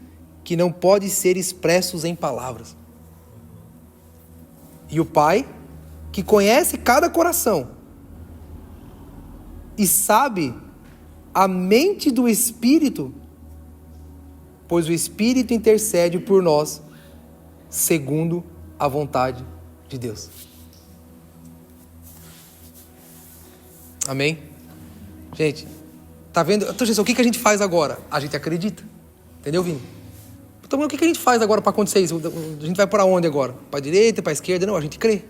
que não podem ser expressos em palavras. E o Pai, que conhece cada coração e sabe a mente do Espírito, pois o Espírito intercede por nós segundo a vontade de Deus. Amém? Gente, tá vendo? Então, gente, o que a gente faz agora? A gente acredita. Entendeu, Vini? Então, o que a gente faz agora para acontecer isso? A gente vai para onde agora? Para a direita, para a esquerda? Não, a gente crê.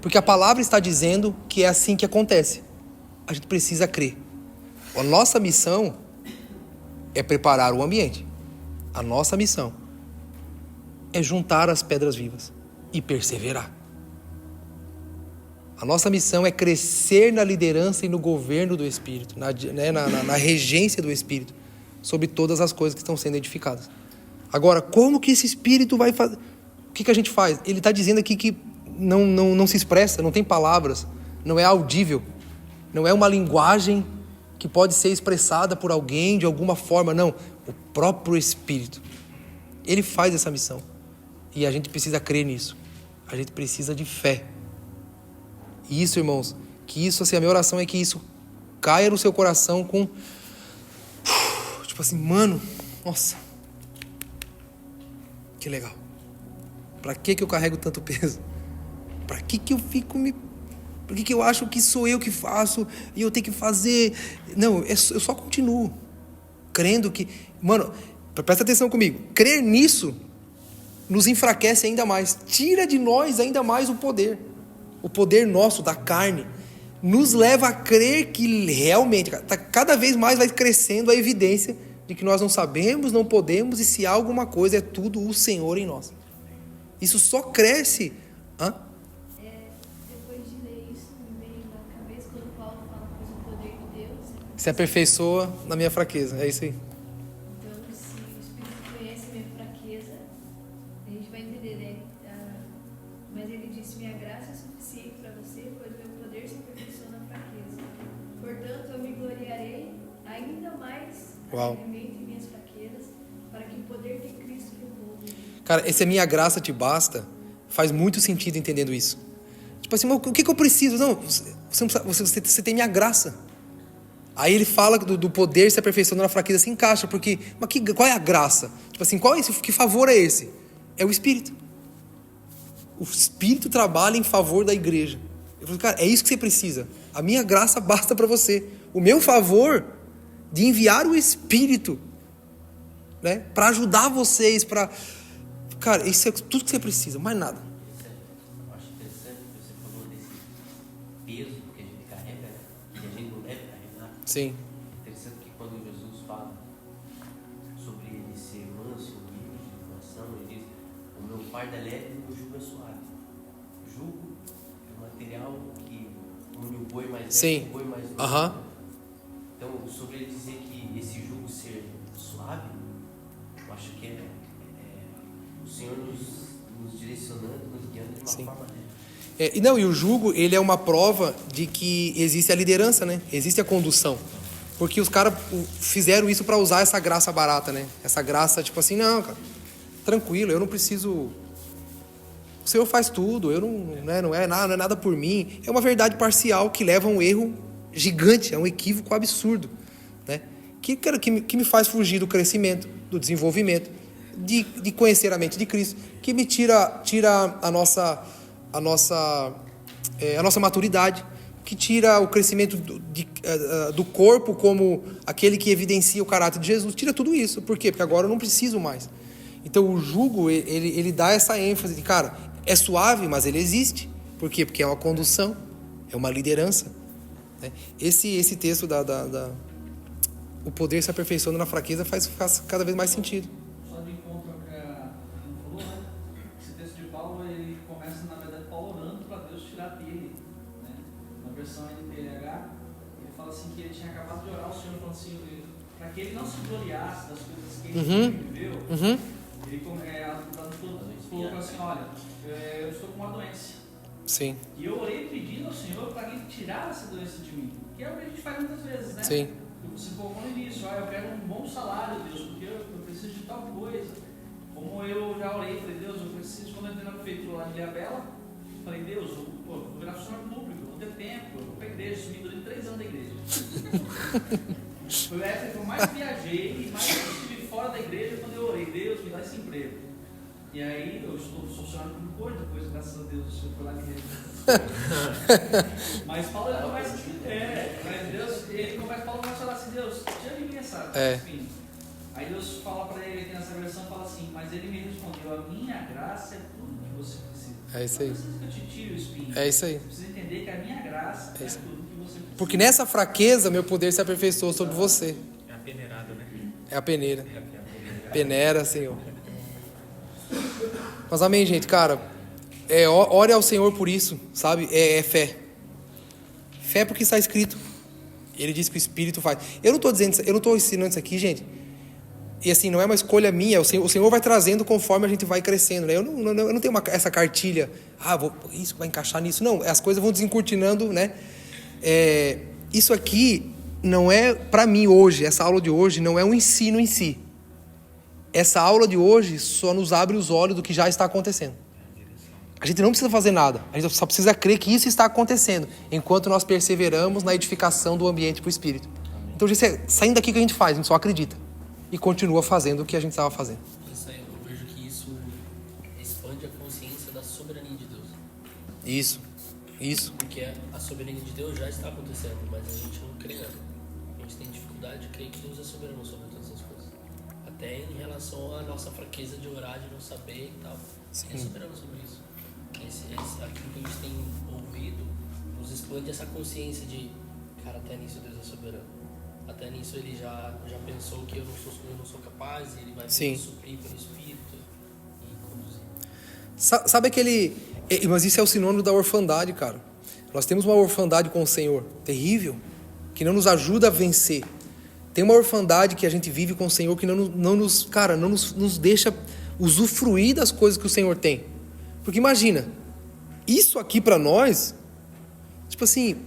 Porque a palavra está dizendo que é assim que acontece. A gente precisa crer. A nossa missão é preparar o ambiente. A nossa missão é juntar as pedras vivas e perseverar. A nossa missão é crescer na liderança e no governo do Espírito, na regência do Espírito, sobre todas as coisas que estão sendo edificadas. Agora, como que esse Espírito vai fazer? O que a gente faz? Ele está dizendo aqui que não se expressa, não tem palavras, não é audível, não é uma linguagem que pode ser expressada por alguém de alguma forma, não. O próprio Espírito, ele faz essa missão. E a gente precisa crer nisso. A gente precisa de fé. E isso, irmãos, que isso, assim, a minha oração é que isso caia no seu coração com... Tipo assim, mano, nossa, que legal. Pra que eu carrego tanto peso? Pra que eu fico me... Por que eu acho que sou eu que faço e eu tenho que fazer? Não, eu só continuo crendo que... Mano, presta atenção comigo. Crer nisso nos enfraquece ainda mais. Tira de nós ainda mais o poder. O poder nosso, da carne. Nos leva a crer que realmente... Cada vez mais vai crescendo a evidência de que nós não sabemos, não podemos, e se há alguma coisa, é tudo o Senhor em nós. Isso só cresce... Se aperfeiçoa na minha fraqueza. É isso aí. Então, se o Espírito conhece a minha fraqueza, a gente vai entender, né? Mas ele disse, minha graça é suficiente para você, pois meu poder se aperfeiçoa na fraqueza. Portanto, eu me gloriarei ainda mais alegremente em minhas fraquezas, para que o poder de Cristo revolva. Cara, esse é minha graça te basta, faz muito sentido entendendo isso. Tipo assim, o que eu preciso? Não, você tem minha graça. Aí ele fala do poder se aperfeiçoando na fraqueza, se encaixa, porque... Mas qual é a graça? Tipo assim, que favor é esse? É o Espírito. O Espírito trabalha em favor da igreja. Eu falo, cara, é isso que você precisa. A minha graça basta para você. O meu favor de enviar o Espírito né? Para ajudar vocês, para... Cara, isso é tudo que você precisa, mais nada. Eu acho interessante que você falou desse peso que a gente carrega e a gente não deve carregar. Sim. É interessante que quando Jesus fala sobre ele ser manso, humilde de coração, ele diz: o meu fardo é leve e o meu jugo é suave. Jugo é um material que une o boi mais Sim. leve e o boi mais duro. Aham. Então, sobre ele dizer que esse jugo ser suave, eu acho que é o Senhor nos direcionando, nos guiando de uma Sim. forma leve. E o jugo, ele é uma prova de que existe a liderança, né? Existe a condução. Porque os caras fizeram isso para usar essa graça barata, né? Essa graça, tipo assim, não, cara, tranquilo, eu não preciso... O Senhor faz tudo, eu não é nada por mim. É uma verdade parcial que leva a um erro gigante, a um equívoco absurdo, né? Que me faz fugir do crescimento, do desenvolvimento, de conhecer a mente de Cristo, que me tira a nossa maturidade, que tira o crescimento do corpo como aquele que evidencia o caráter de Jesus. Tira tudo isso. Por quê? Porque agora eu não preciso mais. Então o jugo, ele dá essa ênfase de, cara, é suave, mas ele existe. Por quê? Porque é uma condução, é uma liderança, né? Esse texto o poder se aperfeiçoando na fraqueza faz cada vez mais sentido. Só de encontro ao que a Ana falou, né? Esse texto de Paulo, ele começa, na verdade, Paulo orando para Deus tirar dele, né? Na versão NTLH, ele fala assim que ele tinha acabado de orar ao Senhor, falando assim, para que ele não se gloriasse das coisas que ele viveu, ele colocou assim, olha, eu estou com uma doença. Sim. E eu orei pedindo ao Senhor para que ele tirasse essa doença de mim. Que é o que a gente faz muitas vezes, né? Sim. Você colocou no início, eu quero um bom salário, Deus, porque eu preciso de tal coisa. Como eu já orei, falei, Deus, eu preciso, quando eu entrei na prefeitura lá de Ilhabela, falei, Deus, eu vou virar funcionário público, eu vou ter tempo, eu vou para a igreja, sumi durante 3 anos da igreja. Foi a época que eu mais viajei e mais estive fora da igreja quando eu orei, Deus, me dá esse emprego. E aí eu sou funcionário público hoje, depois, graças a Deus, o Senhor foi lá me Mas Paulo ele começa a falar assim, Deus, tira de mim essa espinho. Aí Deus fala para ele aqui nessa versão, fala assim, mas ele me respondeu, a minha graça é tudo que você precisa. É isso aí. Não precisa que eu te tire o espinho. É isso aí. Você precisa entender que a minha graça é tudo que você precisa. Porque nessa fraqueza, meu poder se aperfeiçoou sobre você. É a peneirada, né? É a peneira. É a peneira. Peneira, Senhor. Mas amém, gente, cara. Ore ao Senhor por isso, sabe? É fé. Fé porque está escrito. Ele diz que o Espírito faz. Eu não estou ensinando isso aqui, gente. E assim, não é uma escolha minha. O Senhor vai trazendo conforme a gente vai crescendo, né? Eu não tenho essa cartilha. Isso vai encaixar nisso. Não, as coisas vão desencortinando, né? Isso aqui não é, para mim hoje, essa aula de hoje não é um ensino em si. Essa aula de hoje só nos abre os olhos do que já está acontecendo. A gente não precisa fazer nada. A gente só precisa crer que isso está acontecendo, enquanto nós perseveramos na edificação do ambiente para o Espírito. Então, saindo daqui, o que a gente faz? A gente só acredita. E continua fazendo o que a gente estava fazendo. Isso aí, eu vejo que isso expande a consciência da soberania de Deus. Isso. Porque a soberania de Deus já está acontecendo, mas a gente não crê nela. A gente tem dificuldade de crer que Deus é soberano sobre todas as coisas. Até em relação à nossa fraqueza de orar, de não saber e tal. Sim. Ele é soberano sobre isso. Aquilo que a gente tem ouvido nos expande essa consciência de, cara, até nisso Deus é soberano. Até nisso ele já pensou que eu não sou capaz, e ele vai me suprir pelo Espírito e conduzir. Sabe aquele... Mas isso é o sinônimo da orfandade, cara. Nós temos uma orfandade com o Senhor terrível, que não nos ajuda a vencer. Tem uma orfandade que a gente vive com o Senhor que não nos deixa usufruir das coisas que o Senhor tem. Porque imagina, isso aqui para nós, tipo assim,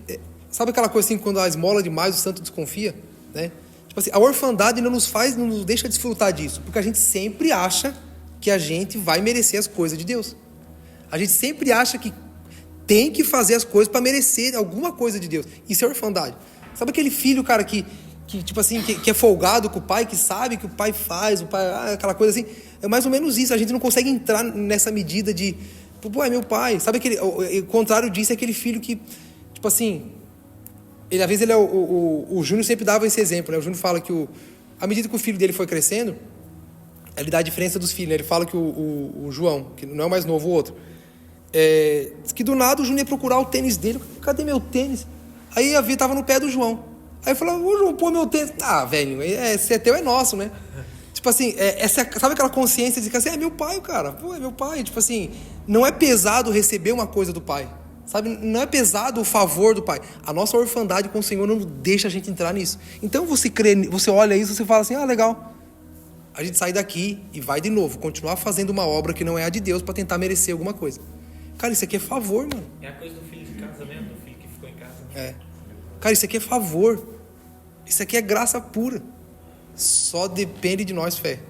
sabe aquela coisa assim, quando a esmola demais o santo desconfia, né? Tipo assim, a orfandade não nos deixa desfrutar disso, porque a gente sempre acha que a gente vai merecer as coisas de Deus. A gente sempre acha que tem que fazer as coisas para merecer alguma coisa de Deus. Isso é orfandade. Sabe aquele filho, cara, que tipo assim, que é folgado com o pai, que sabe que o pai faz, aquela coisa assim. É mais ou menos isso. A gente não consegue entrar nessa medida de, pô, é meu pai. Sabe o contrário disso é aquele filho que, tipo assim, às vezes o Júnior sempre dava esse exemplo, né? O Júnior fala que à medida que o filho dele foi crescendo, Ele dá a diferença dos filhos, né? Ele fala que o João, que não é o mais novo, o outro, diz que do nada o Júnior ia procurar o tênis dele. Cadê meu tênis? Aí a Via tava no pé do João. Aí eu falava, ô João, pô, meu tênis. Ah, velho, se é teu, é nosso, né? Tipo assim, sabe aquela consciência de que assim, é meu pai, cara. Pô, é meu pai. Tipo assim, não é pesado receber uma coisa do pai. Sabe? Não é pesado o favor do pai. A nossa orfandade com o Senhor não deixa a gente entrar nisso. Então você olha isso, você fala assim, ah, legal. A gente sai daqui e vai de novo, continuar fazendo uma obra que não é a de Deus para tentar merecer alguma coisa. Cara, isso aqui é favor, mano. É a coisa do filho de casa mesmo, do filho que ficou em casa. Cara, isso aqui é favor. Isso aqui é graça pura. Só depende de nós, fé.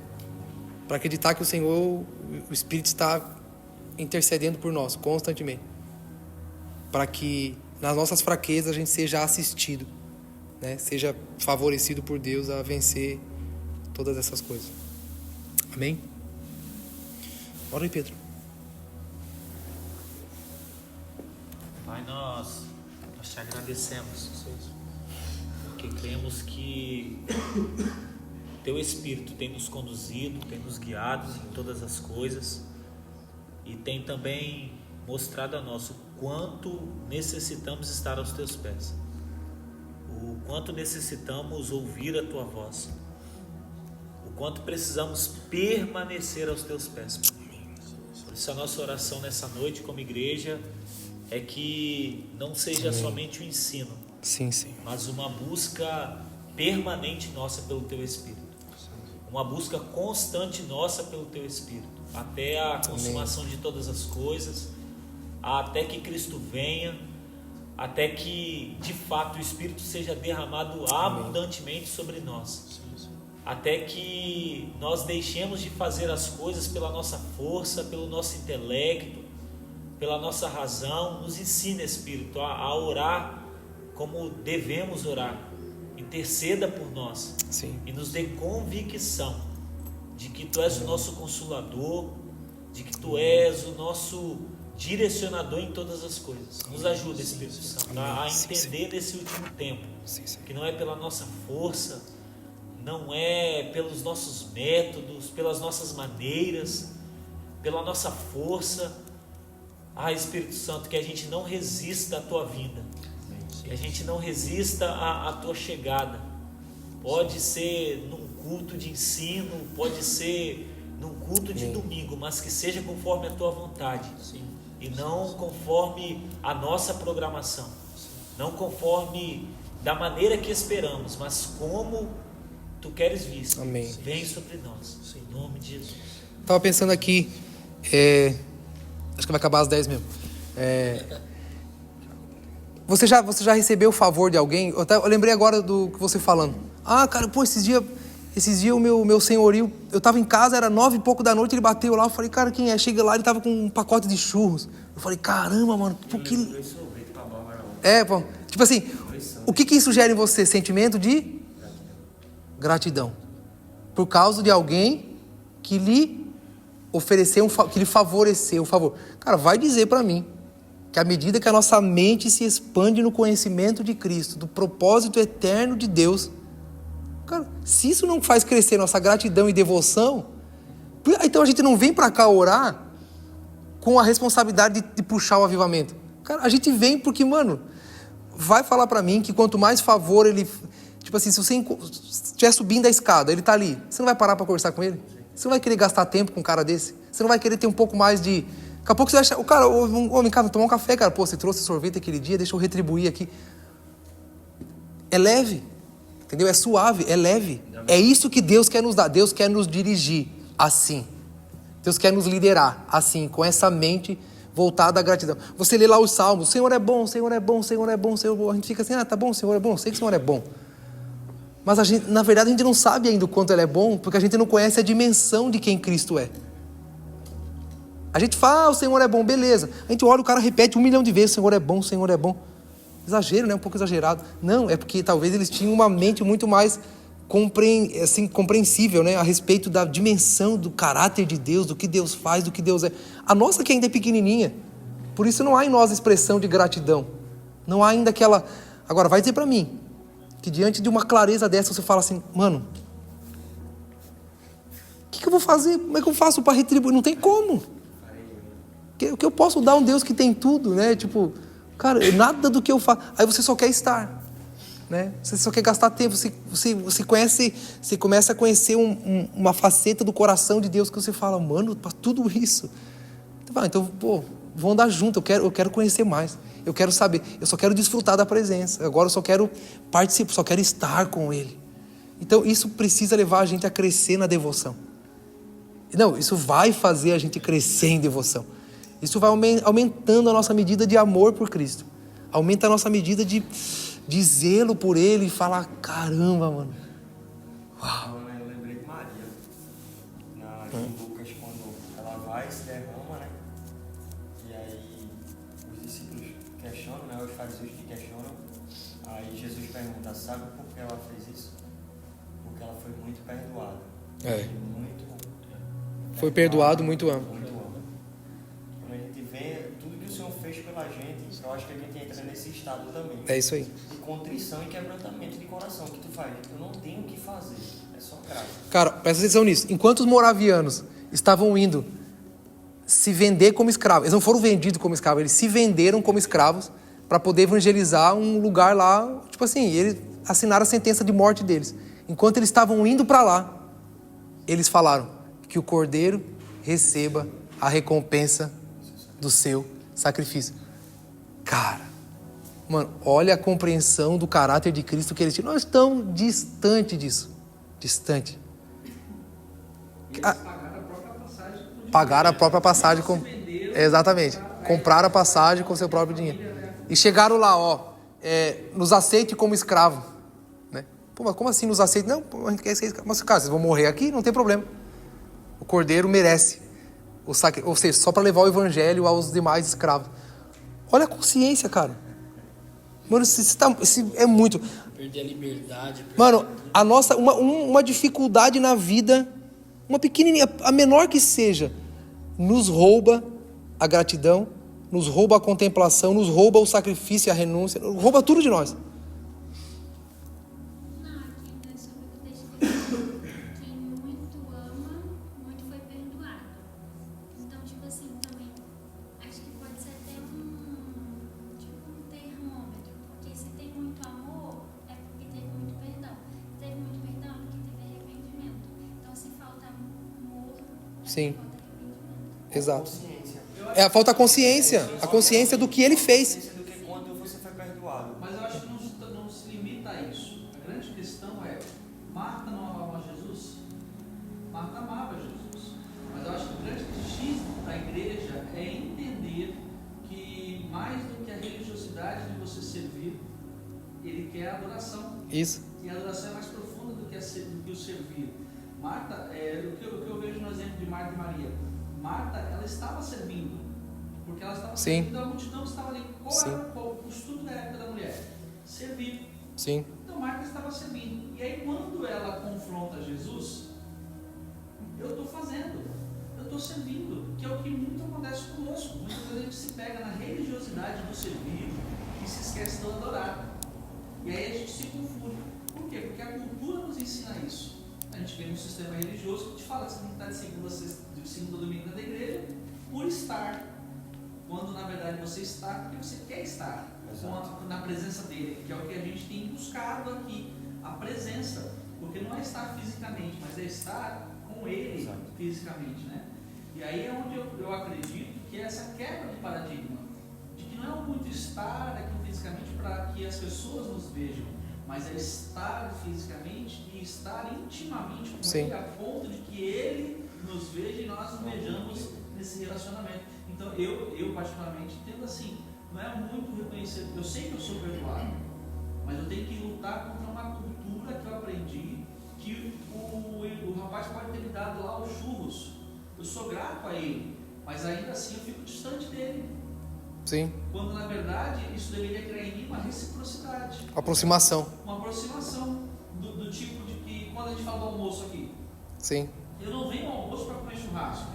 Para acreditar que o Senhor, o Espírito está intercedendo por nós constantemente. Para que nas nossas fraquezas a gente seja assistido, né? Seja favorecido por Deus a vencer todas essas coisas. Amém? Bora aí, Pedro. Pai, nós te agradecemos, porque cremos que Teu Espírito tem nos conduzido, tem nos guiado em todas as coisas e tem também mostrado a nós o quanto necessitamos estar aos Teus pés, o quanto necessitamos ouvir a Tua voz, o quanto precisamos permanecer aos Teus pés. Por isso a nossa oração nessa noite como igreja é que não seja somente o ensino, sim, mas uma busca permanente nossa pelo Teu Espírito, uma busca constante nossa pelo Teu Espírito, até a consumação de todas as coisas, até que Cristo venha, até que de fato o Espírito seja derramado abundantemente sobre nós, até que nós deixemos de fazer as coisas pela nossa força, pelo nosso intelecto, pela nossa razão. Nos ensina, Espírito, a orar como devemos orar. Interceda por nós. Sim. E nos dê convicção de que Tu és o nosso Consolador, de que Tu és o nosso direcionador em todas as coisas. Nos ajuda, Espírito Santo, a entender nesse último tempo que não é pela nossa força, não é pelos nossos métodos, pelas nossas maneiras, pela nossa força. Espírito Santo, que a gente não resista à Tua vinda, que a gente não resista à Tua chegada. Pode ser num culto de ensino, pode ser num culto de domingo, mas que seja conforme a Tua vontade, e não conforme a nossa programação, não conforme da maneira que esperamos, mas como Tu queres vir. Amém. Vem sobre nós, em nome de Jesus. Estava pensando aqui, acho que vai acabar às 10 mesmo. Você já recebeu o favor de alguém? Eu lembrei agora do que você falando. Cara, pô, esses dias o meu senhorio, eu tava em casa, era 9 e pouco da noite, ele bateu lá, eu falei, cara, quem é? Chega lá, ele tava com um pacote de churros. Eu falei, caramba, mano, por que... pô, tipo assim, o que isso gera em você? Sentimento de gratidão. Por causa de alguém que lhe ofereceu, que lhe favoreceu um favor. Cara, vai dizer para mim que à medida que a nossa mente se expande no conhecimento de Cristo, do propósito eterno de Deus, cara, se isso não faz crescer nossa gratidão e devoção, então a gente não vem para cá orar com a responsabilidade de puxar o avivamento. Cara, a gente vem porque, mano, vai falar para mim que quanto mais favor ele... Tipo assim, se você estiver subindo a escada, ele tá ali, você não vai parar para conversar com ele? Você não vai querer gastar tempo com um cara desse? Você não vai querer ter um pouco mais de... Daqui a pouco você vai achar... O cara, homem, cara, tomar um café, cara. Pô, você trouxe sorvete aquele dia, deixa eu retribuir aqui. É leve, entendeu? É suave, é leve. É isso que Deus quer nos dar. Deus quer nos dirigir assim. Deus quer nos liderar assim, com essa mente voltada à gratidão. Você lê lá os salmos, o Senhor é bom, o Senhor é bom, o Senhor é bom, o Senhor é bom. A gente fica assim, tá bom, o Senhor é bom, eu sei que o Senhor é bom. Mas na verdade a gente não sabe ainda o quanto Ele é bom, porque a gente não conhece a dimensão de quem Cristo é. A gente fala, o Senhor é bom, beleza. A gente olha, o cara repete 1 milhão de vezes, o Senhor é bom, o Senhor é bom. Exagero, né? Um pouco exagerado. Não, é porque talvez eles tinham uma mente muito mais compreensível, né? A respeito da dimensão do caráter de Deus, do que Deus faz, do que Deus é. A nossa que ainda é pequenininha. Por isso não há em nós expressão de gratidão. Não há ainda aquela... Agora, vai dizer para mim, que diante de uma clareza dessa você fala assim, mano, que eu vou fazer? Como é que eu faço para retribuir? Não tem como. O que eu posso dar a um Deus que tem tudo, né? Tipo, cara, nada do que eu faço. Aí você só quer estar, né? Você só quer gastar tempo. Você começa a conhecer uma faceta do coração de Deus que você fala, mano, para tudo isso. Então, pô, vou andar junto. Eu quero conhecer mais. Eu quero saber. Eu só quero desfrutar da presença. Agora eu só quero participar, só quero estar com Ele. Então isso precisa levar a gente a crescer na devoção. Não, isso vai fazer a gente crescer em devoção. Isso vai aumentando a nossa medida de amor por Cristo. Aumenta a nossa medida de zelo por Ele e falar, caramba, mano. Uau. Eu lembrei de Maria. Em Lucas, quando ela vai, se derrama, né? E aí os discípulos questionam, né? Os fariseus que questionam. Aí Jesus pergunta, sabe por que ela fez isso? Porque ela foi muito perdoada. Foi perdoado, muito amo. Quando a gente vê tudo que o Senhor fez pela gente, eu acho que a gente entra nesse estado também. É isso aí. De contrição e quebrantamento de coração, que tu faz. Eu não tenho o que fazer, é só graça. Cara, presta atenção nisso. Enquanto os moravianos estavam indo se vender como escravos, eles não foram vendidos como escravos, eles se venderam como escravos para poder evangelizar um lugar lá, tipo assim, eles assinaram a sentença de morte deles. Enquanto eles estavam indo para lá, eles falaram que o cordeiro receba a recompensa do seu sacrifício. Cara, mano, olha a compreensão do caráter de Cristo que eles tinham. Nós estamos distante disso. Distante. Eles pagaram a própria passagem. Pagaram a própria passagem. Exatamente. Compraram a passagem com seu próprio dinheiro. E chegaram lá, nos aceite como escravo. Né? Pô, mas como assim nos aceite? Não, a gente quer ser escravo. Mas, cara, vocês vão morrer aqui? Não tem problema. O cordeiro merece. Ou seja, só para levar o evangelho aos demais escravos. Olha a consciência, cara. Mano, isso é muito... Perder a liberdade. Mano, a nossa... Uma dificuldade na vida, uma pequenininha, a menor que seja, nos rouba a gratidão, nos rouba a contemplação, nos rouba o sacrifício e a renúncia, rouba tudo de nós. Não, aqui é sobre o texto que quem muito ama, muito foi perdoado. Então, tipo assim, também, acho que pode ser até um termômetro, porque se tem muito amor, é porque teve muito perdão. Se teve muito perdão, é porque teve arrependimento. Então, se falta amor, Sim. falta arrependimento. Exato. Falta a consciência do que ele fez. Do que quando você foi perdoado. Mas eu acho que não se limita a isso. A grande questão é, Marta não amava Jesus? Marta amava Jesus. Mas eu acho que o grande X da igreja é entender que mais do que a religiosidade de você servir, ele quer a adoração. Isso. E a adoração é mais profunda do que o servir. Marta, o que eu vejo no exemplo de Marta e Maria. Marta, ela estava servindo, porque ela estava servindo, a multidão estava ali. Qual o estudo da época da mulher? Servir. Sim. Então Marta estava servindo. E aí quando ela confronta Jesus, eu estou fazendo, eu estou servindo, que é o que muito acontece conosco. Muitas vezes a gente se pega na religiosidade do servir e se esquece do adorar. E aí a gente se confunde. Por quê? Porque a cultura nos ensina isso. A gente vê um sistema religioso que te fala que você tem que estar de segunda a domingo da igreja por estar. Quando na verdade você está porque você quer estar na presença dele, que é o que a gente tem buscado aqui, a presença. Porque não é estar fisicamente, mas é estar com ele fisicamente, né? E aí é onde eu acredito que é essa quebra de paradigma, de que não é muito estar aqui fisicamente para que as pessoas nos vejam, mas é estar fisicamente e estar intimamente com ele, a ponto de que ele nos veja e nós nos vejamos nesse relacionamento. Então eu particularmente entendo assim, não é muito reconhecer, eu sei que eu sou perdoado, mas eu tenho que lutar contra uma cultura que eu aprendi, que o rapaz pode ter me dado lá os churros, eu sou grato a ele, mas ainda assim eu fico distante dele. Sim. Quando na verdade isso deveria criar em mim uma reciprocidade. Aproximação. Uma aproximação do tipo de que quando a gente fala do almoço aqui. Sim. Eu não venho ao almoço para comer churrasco.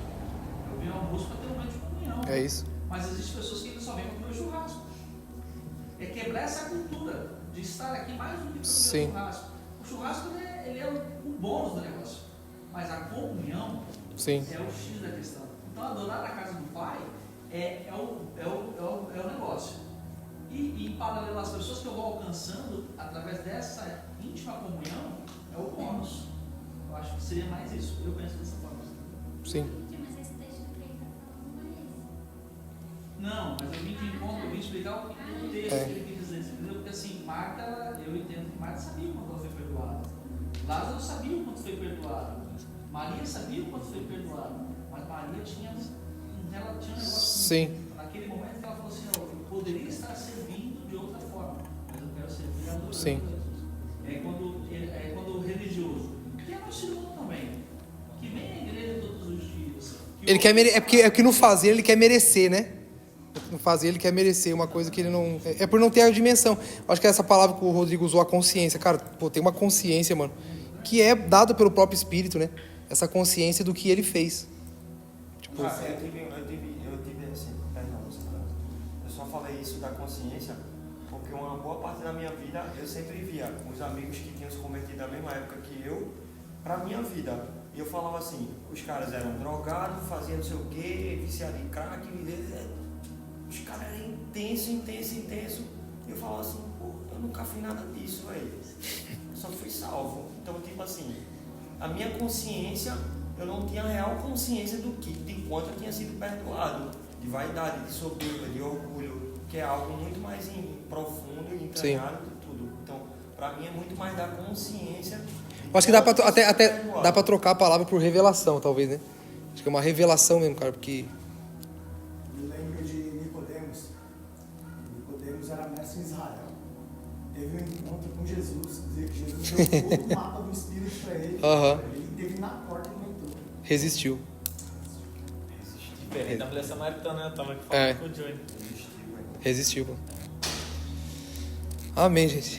Eu venho ao almoço para ter um momento de comunhão. É isso. Mas existem pessoas que ainda só vêm para comer churrasco. É quebrar essa cultura de estar aqui mais do que para comer churrasco. O churrasco ele é um bônus do negócio. Mas a comunhão Sim. é o X da questão. Então, adorar na casa do Pai é o negócio. E em paralelo, as pessoas que eu vou alcançando através dessa íntima comunhão é o bônus. Eu acho que seria mais isso. Eu penso dessa forma. Sim. Mas esse texto que ele está falando não é esse. Não, mas eu vim de encontro, eu vim explicar o texto que ele quis dizer, entendeu? Porque assim, Marta, eu entendo que Marta sabia o quanto ela foi perdoada. Lázaro sabia o quanto foi perdoado. Maria sabia o quanto foi perdoado. Mas Maria tinha um negócio. Sim. Naquele momento que ela falou assim, eu poderia estar servindo de outra forma, mas eu quero servir adorando. Sim. É quando o religioso, que é nosso irmão também, que vem à igreja todos os dias. Ele quer é porque no fazer ele quer merecer, né? No fazer ele quer merecer uma coisa que ele não... É por não ter a dimensão. Acho que é essa palavra que o Rodrigo usou, a consciência. Cara, pô, tem uma consciência, mano, que é dada pelo próprio Espírito, né? Essa consciência do que ele fez. Tipo... Eu tive assim, perdão, eu só falei isso da consciência porque uma boa parte da minha vida eu sempre via os amigos que tinham se convertido na mesma época que eu pra minha vida. E eu falava assim, os caras eram drogados, faziam não sei o quê, viciados em crack, os caras eram intenso. E eu falava assim, pô, eu nunca fiz nada disso, velho. Eu só fui salvo. Então, tipo assim, a minha consciência, eu não tinha real consciência de quanto eu tinha sido perdoado. De vaidade, de soberba, de orgulho, que é algo muito mais profundo e entranhado de tudo. Então, pra mim é muito mais da consciência. Acho que dá pra trocar a palavra por revelação, talvez, né? Acho que é uma revelação mesmo, cara, porque... Me lembro de Nicodemos. Nicodemos era mestre em Israel. Teve um encontro com Jesus, dizer que Jesus deu todo o mapa do Espírito para ele. Ele teve na porta e não entrou. Resistiu. Diferente da mulher samaritana, eu tava aqui falando com o Johnny. Resistiu, pô. Amém, gente.